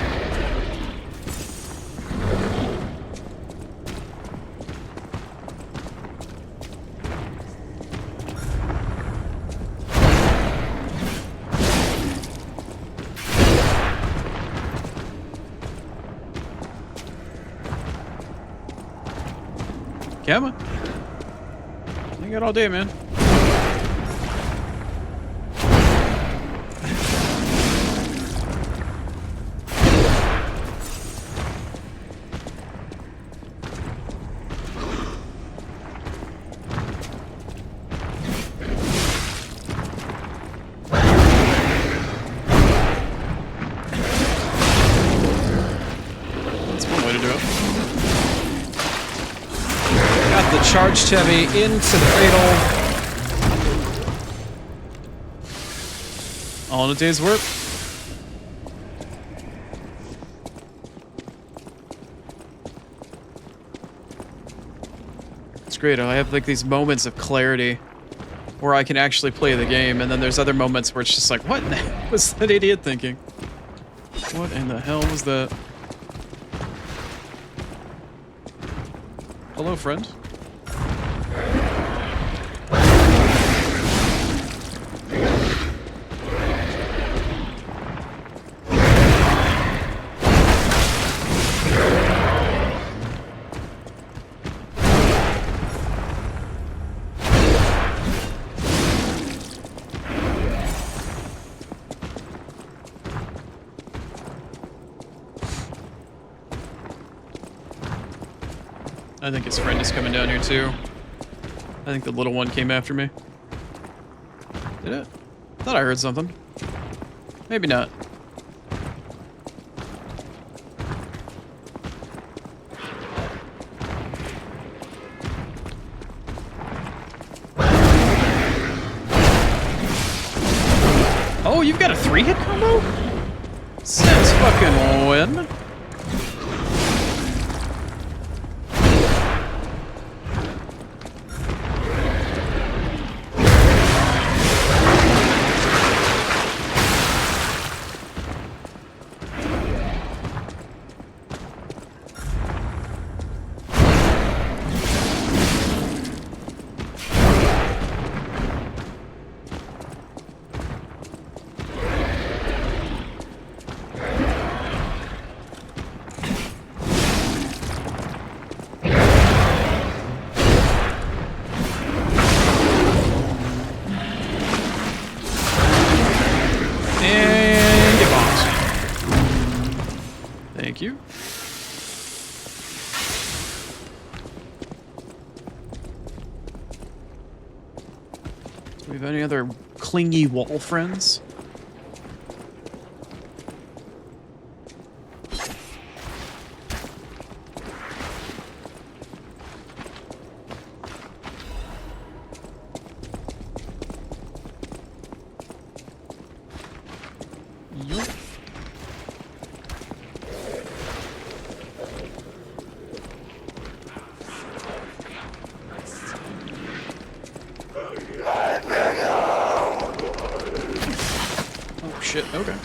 Come on. You got all day, man. The charged heavy into the cradle. All in a day's work. It's great. I have like these moments of clarity where I can actually play the game, and then there's other moments where it's just like, what in the hell was that idiot thinking? What in the hell was that? Hello, friend. I think his friend is coming down here too. I think the little one came after me. Did it? I thought I heard something. Maybe not. Oh, you've got a 3-hit combo? Since fucking when? Thank you. Do we have any other clingy wall friends? Yup. Shit, okay.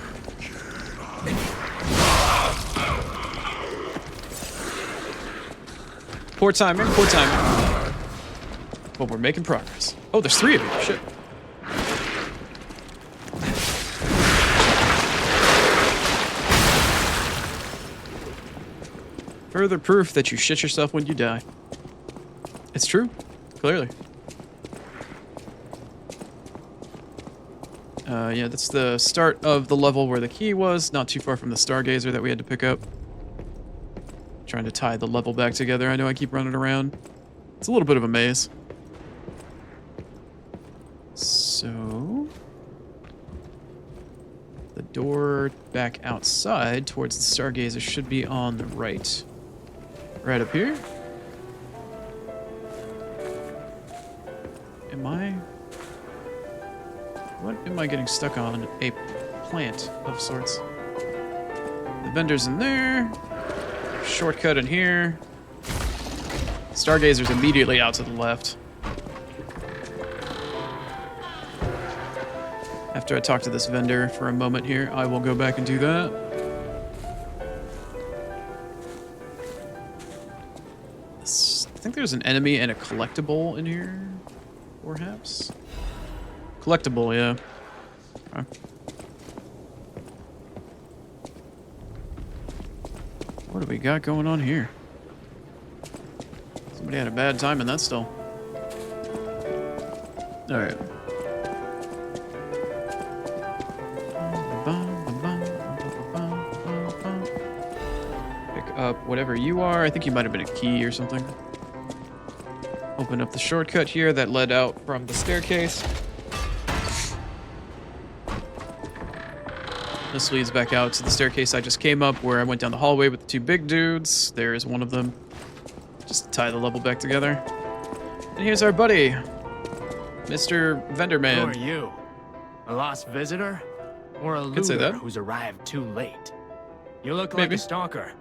Poor timing, poor timing. But we're making progress. Oh, there's 3 of you. Shit. Further proof that you shit yourself when you die. It's true, clearly. Yeah, that's the start of the level where the key was, not too far from the stargazer that we had to pick up. Trying to tie the level back together. I know I keep running around. It's a little bit of a maze. So... the door back outside towards the stargazer should be on the right. Right up here? Am I... what am I getting stuck on? A plant of sorts. The vendor's in there. Shortcut in here. Stargazer's immediately out to the left. After I talk to this vendor for a moment here, I will go back and do that. I think there's an enemy and a collectible in here, perhaps? Collectible, yeah. Okay. What do we got going on here? Somebody had a bad time in that stall. Alright. Pick up whatever you are. I think you might have been a key or something. Open up the shortcut here that led out from the staircase. This leads back out to the staircase I just came up, where I went down the hallway with the two big dudes. There is one of them. Just to tie the level back together. And here's our buddy, Mr. Vendor Man. Who are you? A lost visitor? Or a Could say looter that. who's arrived too late? You look like Maybe. a stalker.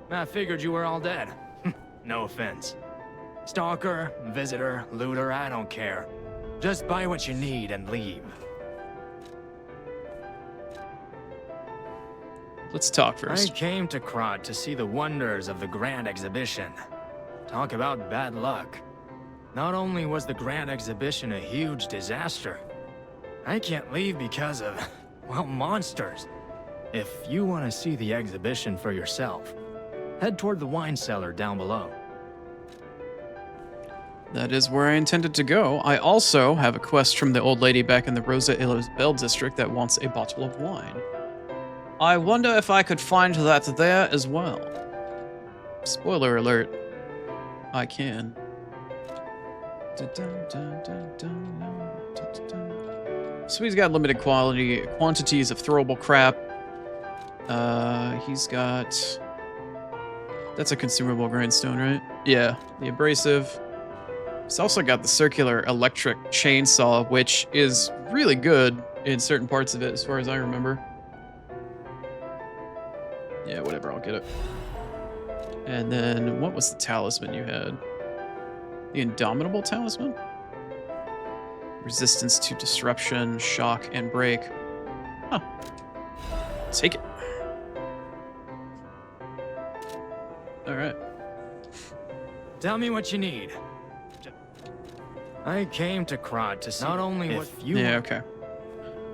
I figured you were all dead. No offense. Stalker, visitor, looter, I don't care. Just buy what you need and leave. Let's talk I first. came to Krot to see the wonders of the Grand Exhibition. Talk about bad luck. Not only was the Grand Exhibition a huge disaster, I can't leave because of, well, monsters. If you want to see the exhibition for yourself, head toward the wine cellar down below. That is where I intended to go. I also have a quest from the old lady back in the Rosa Isabel district that wants a bottle of wine. I wonder if I could find that there as well. Spoiler alert. I can. So he's got limited quantities of throwable crap. He's got... that's a consumable grindstone, right? Yeah, the abrasive. He's also got the circular electric chainsaw, which is really good in certain parts of it, as far as I remember. Yeah, whatever, I'll get it. And then, what was the talisman you had? The Indomitable Talisman? Resistance to disruption, shock, and break. Huh. Take it. Alright. Tell me what you need. I came to Krot to see not only what you... Yeah, okay.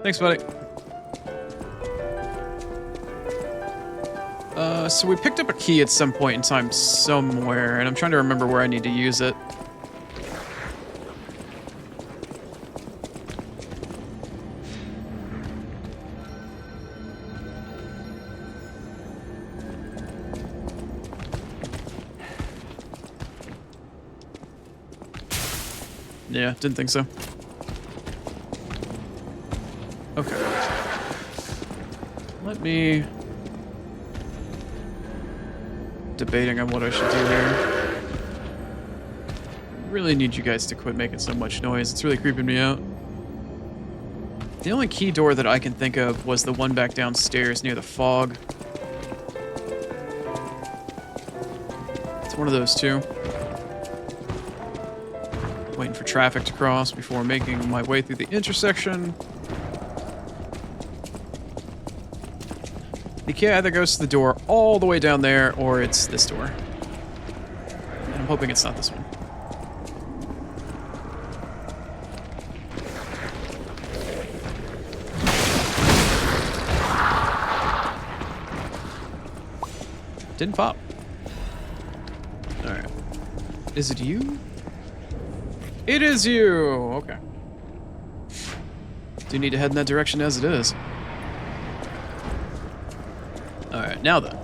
Thanks, buddy. So we picked up a key at some point in time somewhere, and I'm trying to remember where I need to use it. Yeah, didn't think so. Okay. Let me... debating on what I should do here. Really need you guys to quit making so much noise. It's really creeping me out. The only key door that I can think of was the one back downstairs near the fog. It's one of those two. Waiting for traffic to cross before making my way through the intersection. The key either goes to the door all the way down there, or it's this door. And I'm hoping it's not this one. Didn't pop. Is it you? It is you! Okay. Do need to head in that direction as it is. Alright, now then.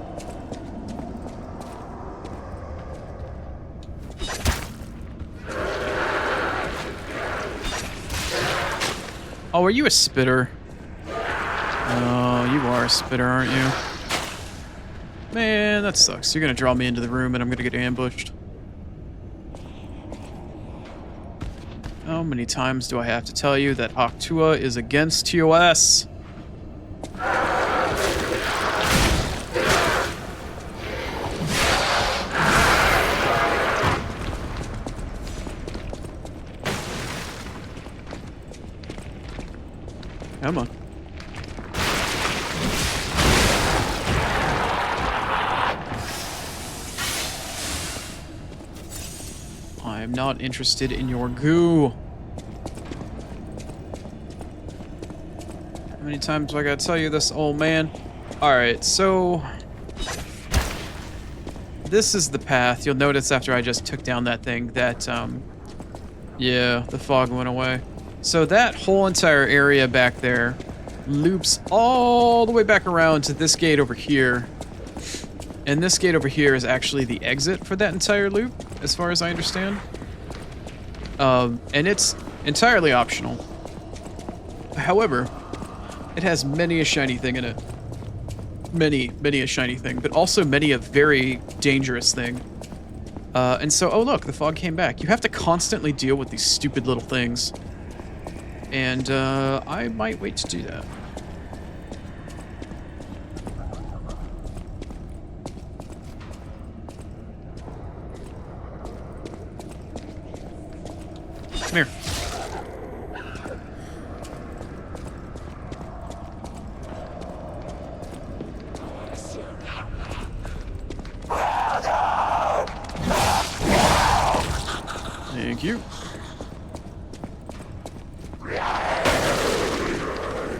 Oh, are you a spitter? Oh, you are a spitter, aren't you? Man, that sucks. You're gonna draw me into the room and I'm gonna get ambushed. How many times do I have to tell you that Octua is against TOS? Come on. I'm not interested in your goo. How many times do I gotta tell you this, old man? Alright, so... this is the path. You'll notice after I just took down that thing that, yeah, the fog went away. So that whole entire area back there loops all the way back around to this gate over here. And this gate over here is actually the exit for that entire loop, as far as I understand. And it's entirely optional. However, it has many a shiny thing in it. Many a shiny thing, but also many a very dangerous thing. And so, oh look, the fog came back. You have to constantly deal with these stupid little things. And, I might wait to do that. Come here. Thank you.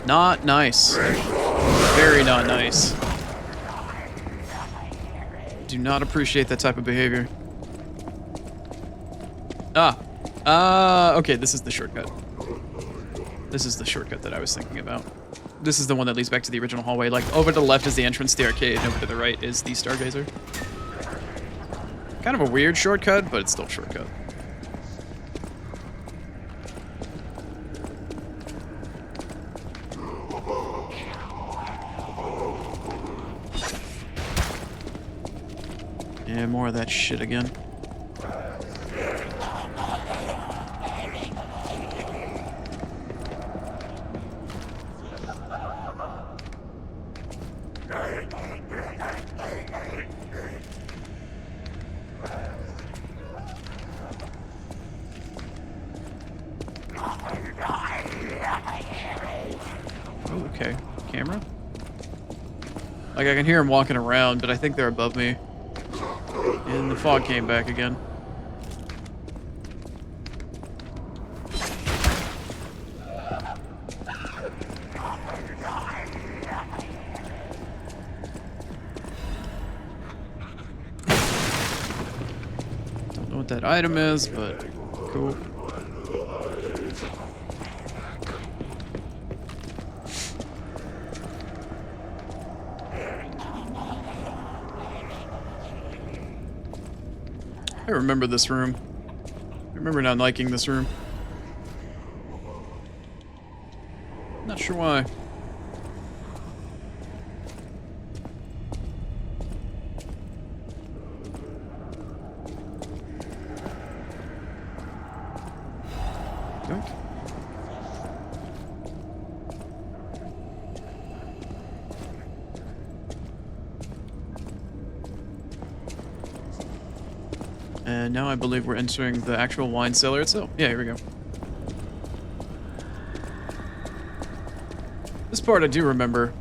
Not nice. Very not nice. Do not appreciate that type of behavior. Okay, this is the shortcut. This is the shortcut that I was thinking about. This is the one that leads back to the original hallway. Like, over to the left is the entrance to the arcade, and over to the right is the Stargazer. Kind of a weird shortcut, but it's still a shortcut. Yeah, more of that shit again. Oh, okay. Camera? Like, I can hear them walking around, but I think they're above me. And the fog came back again. Don't know what that item is, but cool. I remember this room. I remember not liking this room. Not sure why. Yoink. And now I believe we're entering the actual wine cellar itself. Yeah, here we go. This part I do remember.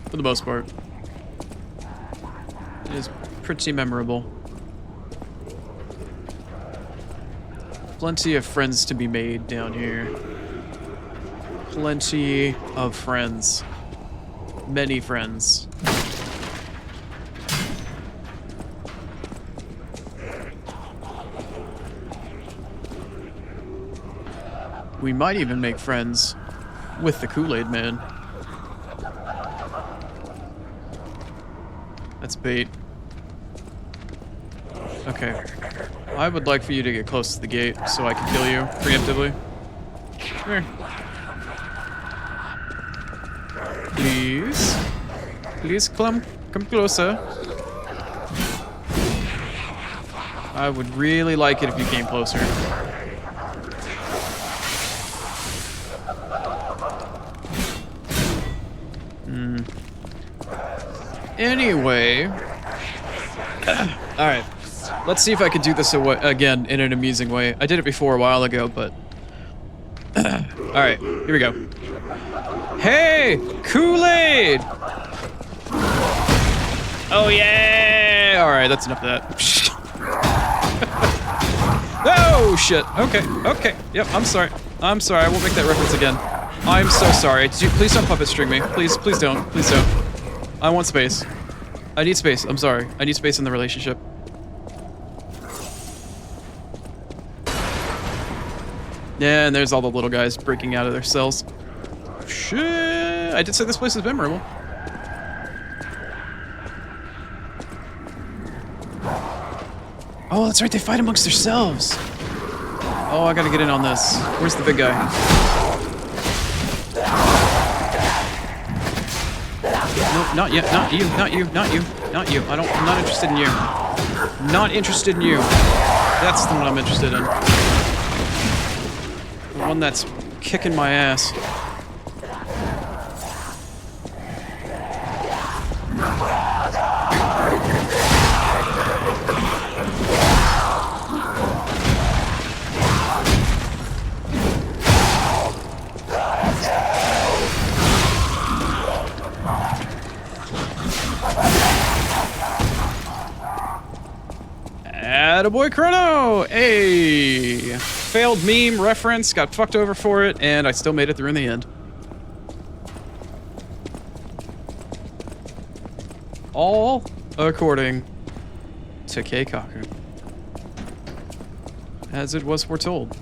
For the most part. It is pretty memorable. Plenty of friends to be made down here. Plenty of friends. Many friends. We might even make friends with the Kool-Aid Man. That's bait. Okay. I would like for you to get close to the gate so I can kill you preemptively. Come here. Please. Please come closer. I would really like it if you came closer. Anyway. Alright. Let's see if I could do this again in an amusing way. I did it before a while ago, but... Alright, here we go. Hey! Kool-Aid! Oh yeah! Alright, that's enough of that. Oh shit! Okay, okay. Yep, I'm sorry. I'm sorry, I won't make that reference again. I'm so sorry. Please don't puppet string me. Please don't. Please don't. I want space. I need space. I'm sorry. I need space in the relationship. Yeah, and there's all the little guys breaking out of their cells. Shit! I did say this place is memorable. Oh, that's right. They fight amongst themselves. Oh, I gotta get in on this. Where's the big guy? No, not yet. Not you. Not you. Not you. Not you. I'm not interested in you. Not interested in you. That's the one I'm interested in. The one that's kicking my ass. Attaboy Chrono! Hey! Failed meme reference, got fucked over for it, and I still made it through in the end. All according to Keikaku. As it was foretold.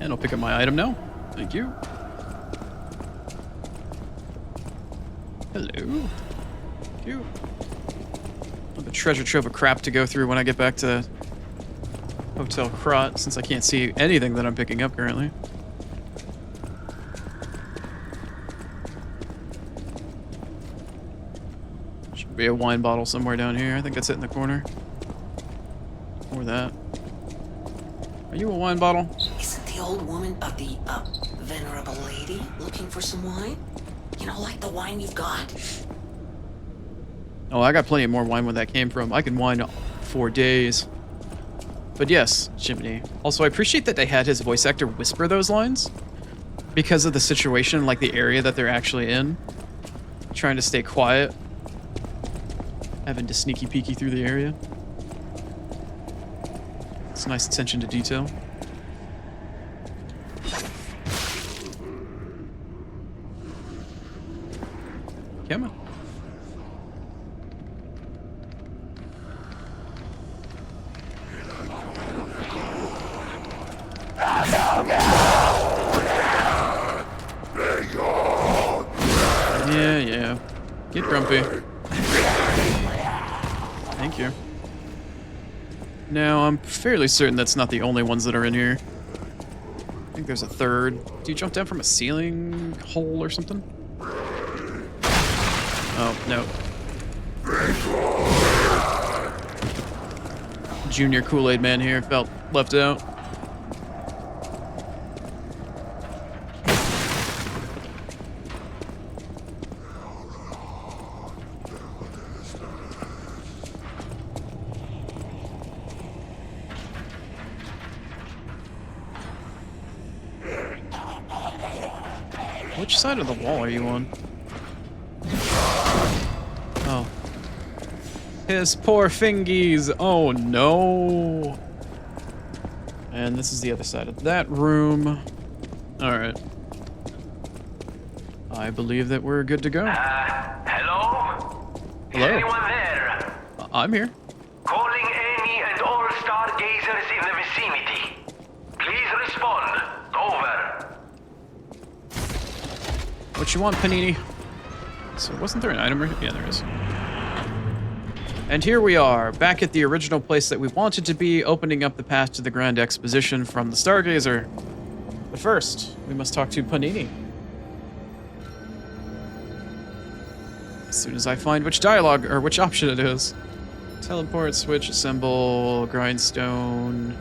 And I'll pick up my item now. Thank you. Hello. Thank you. I have a treasure trove of crap to go through when I get back to Hotel Krot, since I can't see anything that I'm picking up currently. Should be a wine bottle somewhere down here. I think that's it in the corner. Or that. Are you a wine bottle? Isn't the old woman, the venerable lady, looking for some wine? You know, like the wine you've got? Oh, I got plenty more wine where that came from. I can wine for days. But yes, Jiminy. Also, I appreciate that they had his voice actor whisper those lines. Because of the situation, like the area that they're actually in. Trying to stay quiet. Having to sneaky peeky through the area. It's nice attention to detail. Come on. Yeah. Get grumpy. Thank you. Now, I'm fairly certain that's not the only ones that are in here. I think there's a third. Do you jump down from a ceiling hole or something? Oh, no. Junior Kool-Aid Man here felt left out. Which side of the wall are you on? Oh. His poor fingies! Oh no! And this is the other side of that room. Alright. I believe that we're good to go. Hello? Hello? Is anyone there? I'm here. Calling Amy and all staff. stargazers in the vicinity. Please respond. Over. What you want, Panini? So wasn't there an item? Yeah, there is. And here we are, back at the original place that we wanted to be, opening up the path to the Grand Exposition from the Stargazer. But first, we must talk to Panini. As soon as I find which dialogue, or which option it is. Teleport, switch, assemble, grindstone,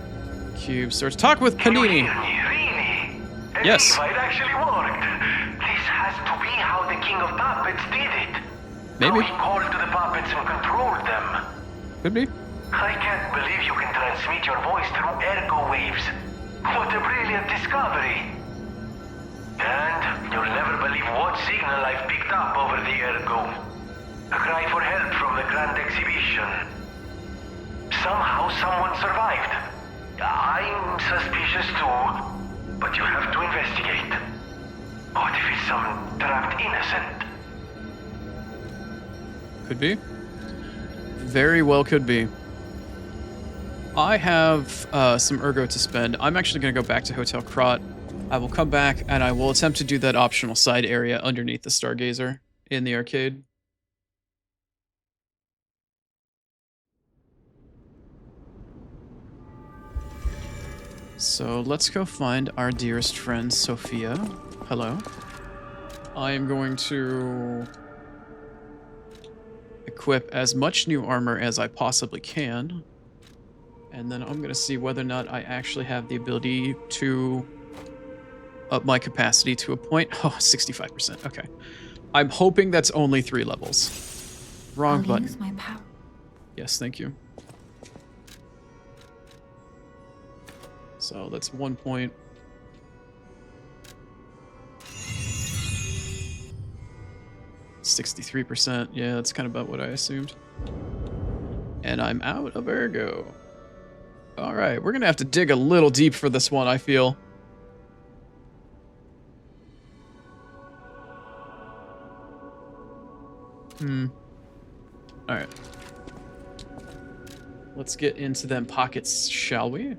cube, search. Talk with Panini! Really? Yes. It actually worked. This has to be how the King of Puppets did it. Maybe. How he called to the puppets and controlled them. Could be. I can't believe you can transmit your voice through ergo waves. What a brilliant discovery. And you'll never believe what signal I've picked up over the ergo. A cry for help from the Grand Exhibition. Somehow someone survived. I'm suspicious too, but you have to investigate. What if it's some trapped innocent? Could be. Very well could be. I have some ergo to spend. I'm actually going to go back to Hotel Krot. I will come back and I will attempt to do that optional side area underneath the Stargazer in the arcade. So let's go find our dearest friend, Sophia. Hello. I am going to equip as much new armor as I possibly can. And then I'm going to see whether or not I actually have the ability to up my capacity to a point. Oh, 65%. Okay. I'm hoping that's only 3 levels. Wrong button. Use my power. Yes, thank you. So that's 1 point. %. Yeah, that's kind of about what I assumed. And I'm out of ergo. All right, we're going to have to dig a little deep for this one, I feel. All right. Let's get into them pockets, shall we?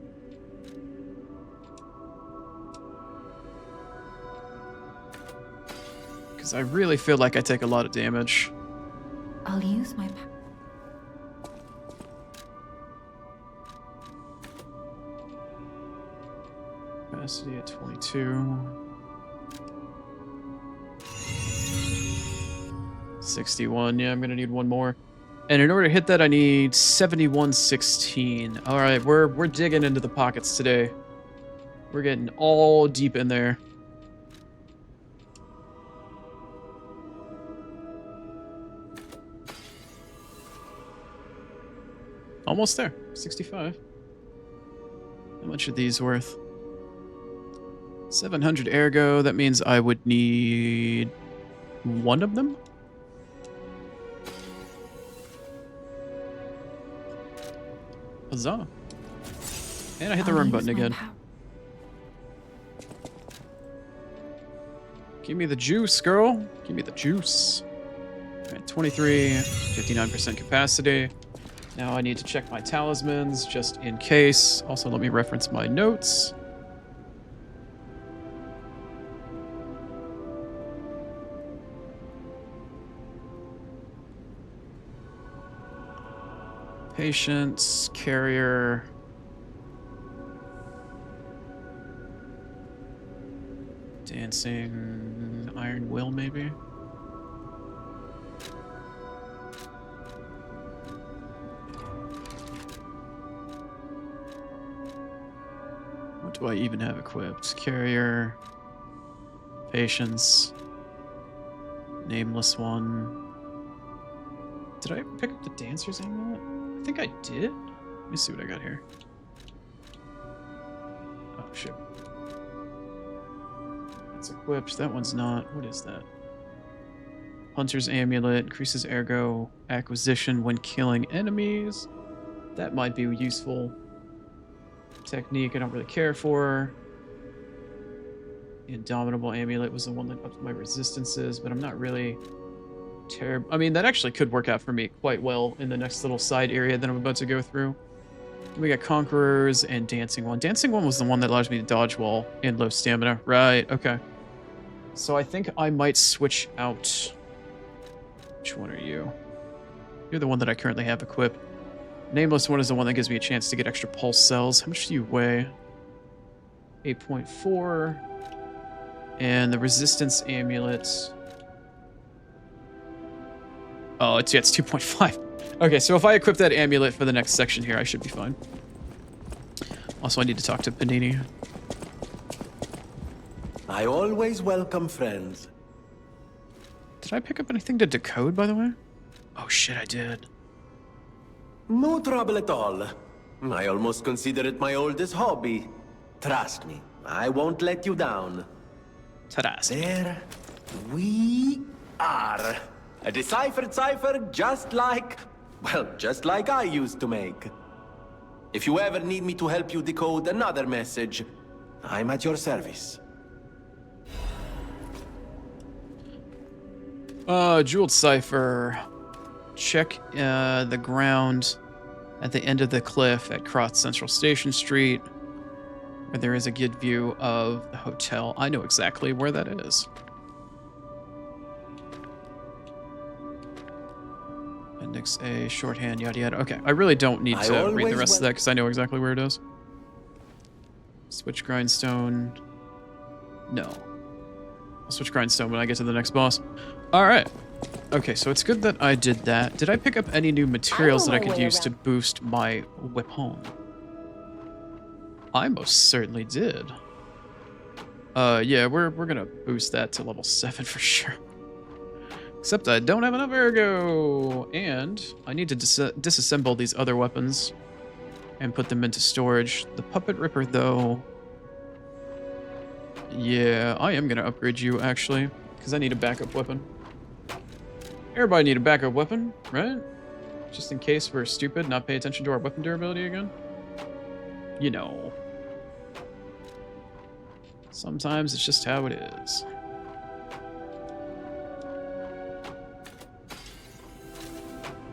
Because I really feel like I take a lot of damage. I'll use my power. Capacity at 22. 61. Yeah, I'm gonna need one more. And in order to hit that, I need 7116. All right, we're digging into the pockets today. We're getting all deep in there. Almost there. 65. How much are these worth? 700 ergo. That means I would need 1 of them. Huzzah. And I hit the wrong button again. Give me the juice, girl. Give me the juice. All right, 23, 59% capacity. Now I need to check my talismans just in case. Also, let me reference my notes. Patience, carrier. Dancing, iron will maybe. What do I even have equipped? Carrier, patience, nameless one. Did I pick up the dancer's amulet? I think I did. Let me see what I got here. Oh, shit. That's equipped. That one's not. What is that? Hunter's amulet increases ergo acquisition when killing enemies. That might be useful. Technique I don't really care for. The Indomitable amulet was the one that upped my resistances, but I'm not really terrible. I mean, that actually could work out for me quite well in the next little side area that I'm about to go through. We got Conquerors and Dancing One. Dancing One was the one that allows me to dodge while in low stamina. Right, okay. So I think I might switch out. Which one are you? You're the one that I currently have equipped. Nameless one is the one that gives me a chance to get extra pulse cells. How much do you weigh? 8.4. And the resistance amulet. Oh, it's 2.5. Okay, so if I equip that amulet for the next section here, I should be fine. Also, I need to talk to Panini. I always welcome friends. Did I pick up anything to decode, by the way? Oh shit, I did. No trouble at all. I almost consider it my oldest hobby. Trust me, I won't let you down. Ta-da. There we are. A deciphered cipher just like I used to make. If you ever need me to help you decode another message, I'm at your service. Jeweled cipher. Check the ground at the end of the cliff at Cross Central Station Street, where there is a good view of the hotel. I know exactly where that is. Appendix A, shorthand, yada yada. Okay, I really don't need to read the rest of that because I know exactly where it is. Switch grindstone. No. I'll switch grindstone when I get to the next boss. Alright. Okay, so it's good that I did that. Did I pick up any new materials that I could use to boost my weapon? I most certainly did. Yeah, we're gonna boost that to level 7 for sure. Except I don't have enough ergo, and I need to disassemble these other weapons and put them into storage. The Puppet Ripper, though, yeah, I am gonna upgrade you actually, because I need a backup weapon. Everybody need a backup weapon, right? Just in case we're stupid, not pay attention to our weapon durability again. You know. Sometimes it's just how it is.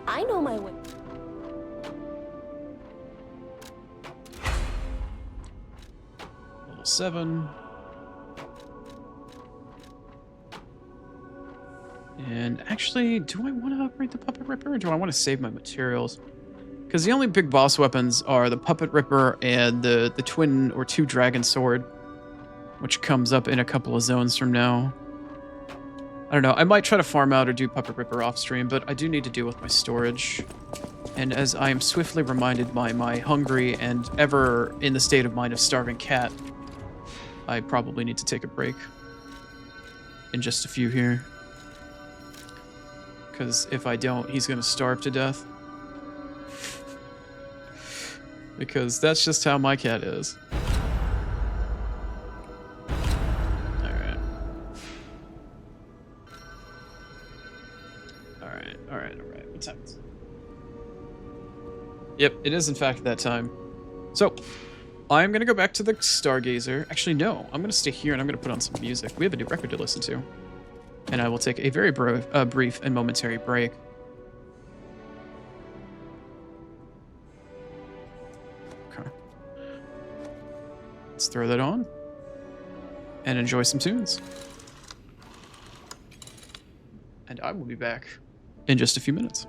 I know my way. Level 7. And actually, do I want to upgrade the Puppet Ripper, or do I want to save my materials? Because the only big boss weapons are the Puppet Ripper and the twin or two dragon sword, which comes up in a couple of zones from now. I don't know. I might try to farm out or do Puppet Ripper off stream, but I do need to deal with my storage. And as I am swiftly reminded by my hungry and ever in the state of mind of starving cat, I probably need to take a break in just a few here. Because if I don't, he's going to starve to death. Because that's just how my cat is. Alright. What time is it? Yep, it is in fact that time. So, I'm going to go back to the Stargazer. Actually, no. I'm going to stay here and I'm going to put on some music. We have a new record to listen to. And I will take a very brief and momentary break. Okay. Let's throw that on. And enjoy some tunes. And I will be back in just a few minutes.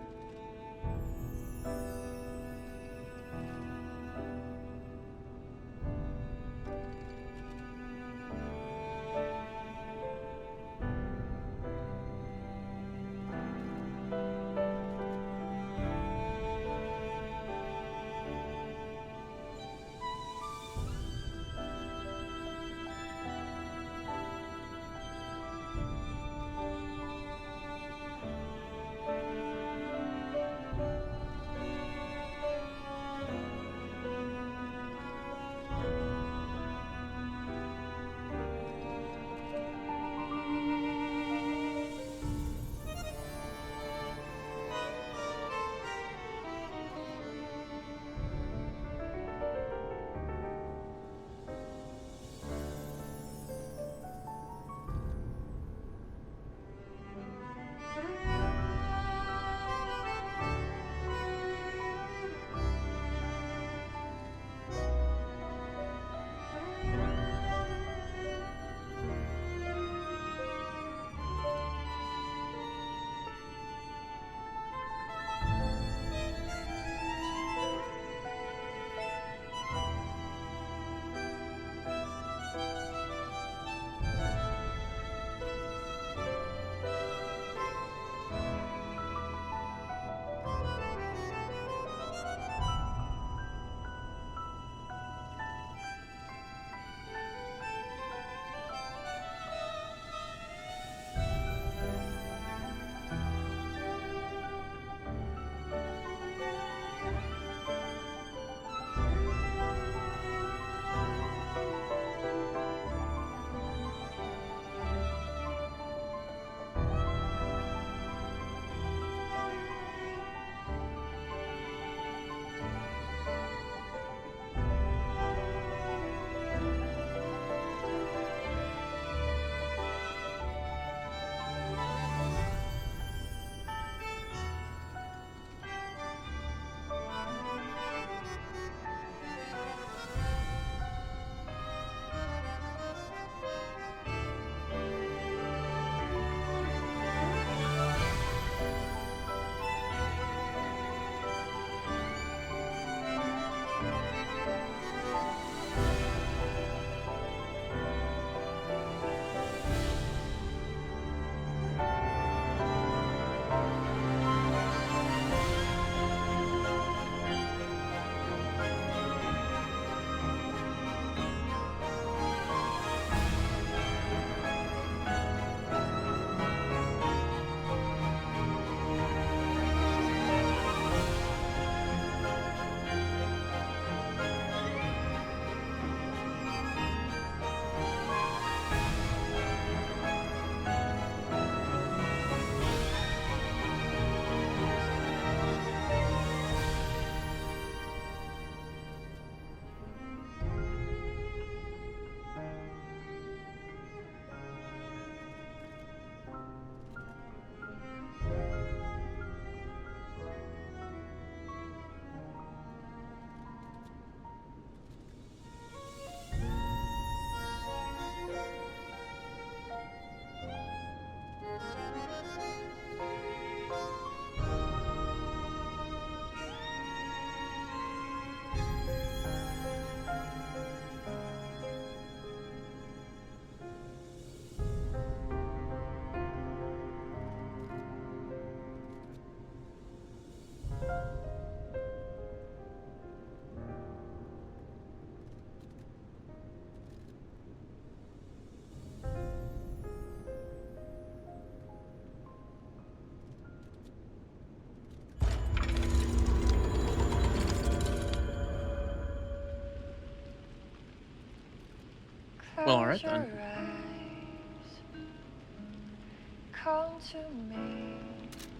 Well, alright then.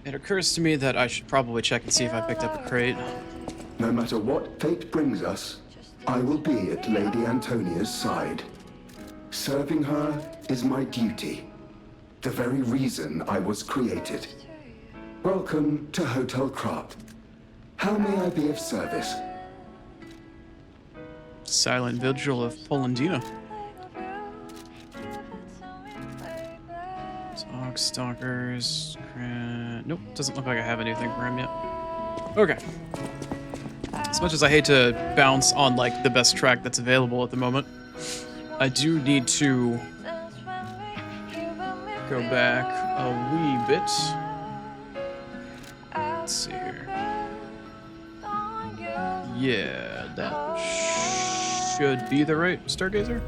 It occurs to me that I should probably check and see if I picked up a crate. No matter what fate brings us, I will be at Lady Antonia's side. Serving her is my duty. The very reason I was created. Welcome to Hotel Krat. How may I be of service? Silent Vigil of Polandina. Stalkers. Nope, doesn't look like I have anything for him yet. Okay. As much as I hate to bounce on like the best track that's available at the moment, I do need to go back a wee bit. Let's see here. Yeah, that should be the right Stargazer.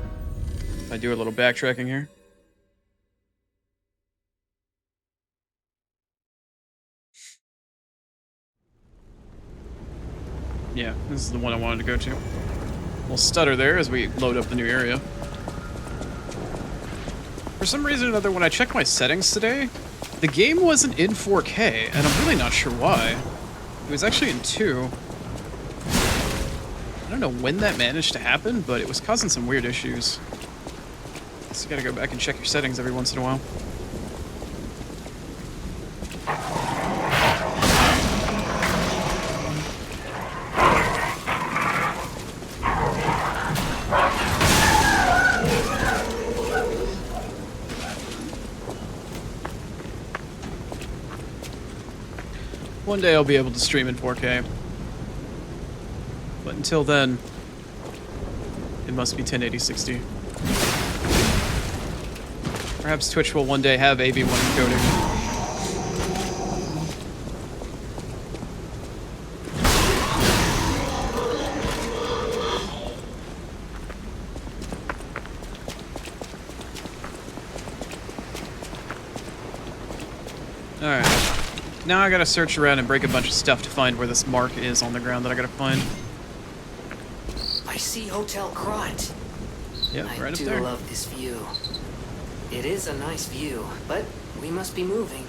If I do a little backtracking here. Yeah, this is the one I wanted to go to. We'll stutter there as we load up the new area. For some reason or another, when I checked my settings today, the game wasn't in 4K, and I'm really not sure why. It was actually in 2. I don't know when that managed to happen, but it was causing some weird issues. So you gotta go back and check your settings every once in a while. One day I'll be able to stream in 4K. But until then, it must be 1080-60. Perhaps Twitch will one day have AV1 encoding. Alright. Now I gotta search around and break a bunch of stuff to find where this mark is on the ground that I gotta find. I see Hotel Krat. Yep, right up I there. do love this view. It is a nice view, but we must be moving.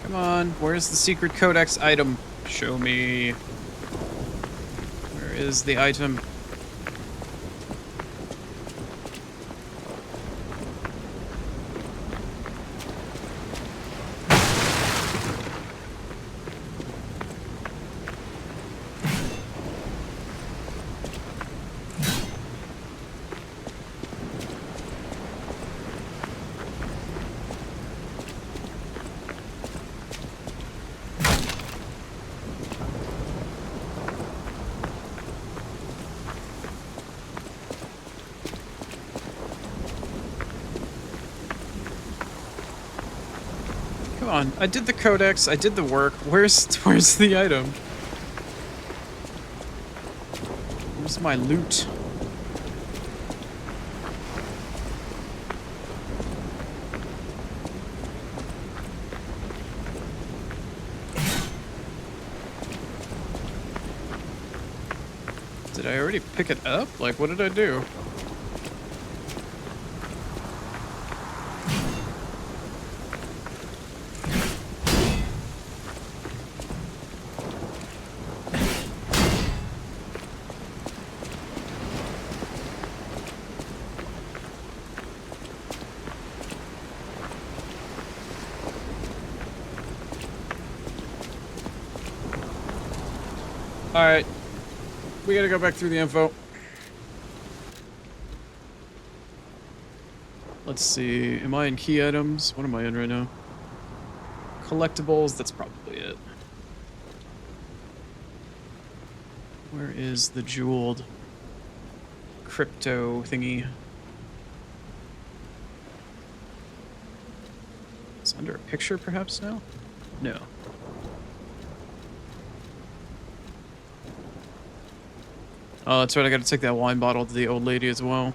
Come on, where's the secret codex item? Show me. Where is the item? Come on, I did the codex, I did the work. Where's the item? Where's my loot? Did I already pick it up? Like, what did I do? Alright. We gotta go back through the info. Let's see. Am I in key items? What am I in right now? Collectibles, that's probably it. Where is the jeweled crypto thingy? It's under a picture perhaps now? No. Oh, that's right. I got to take that wine bottle to the old lady as well.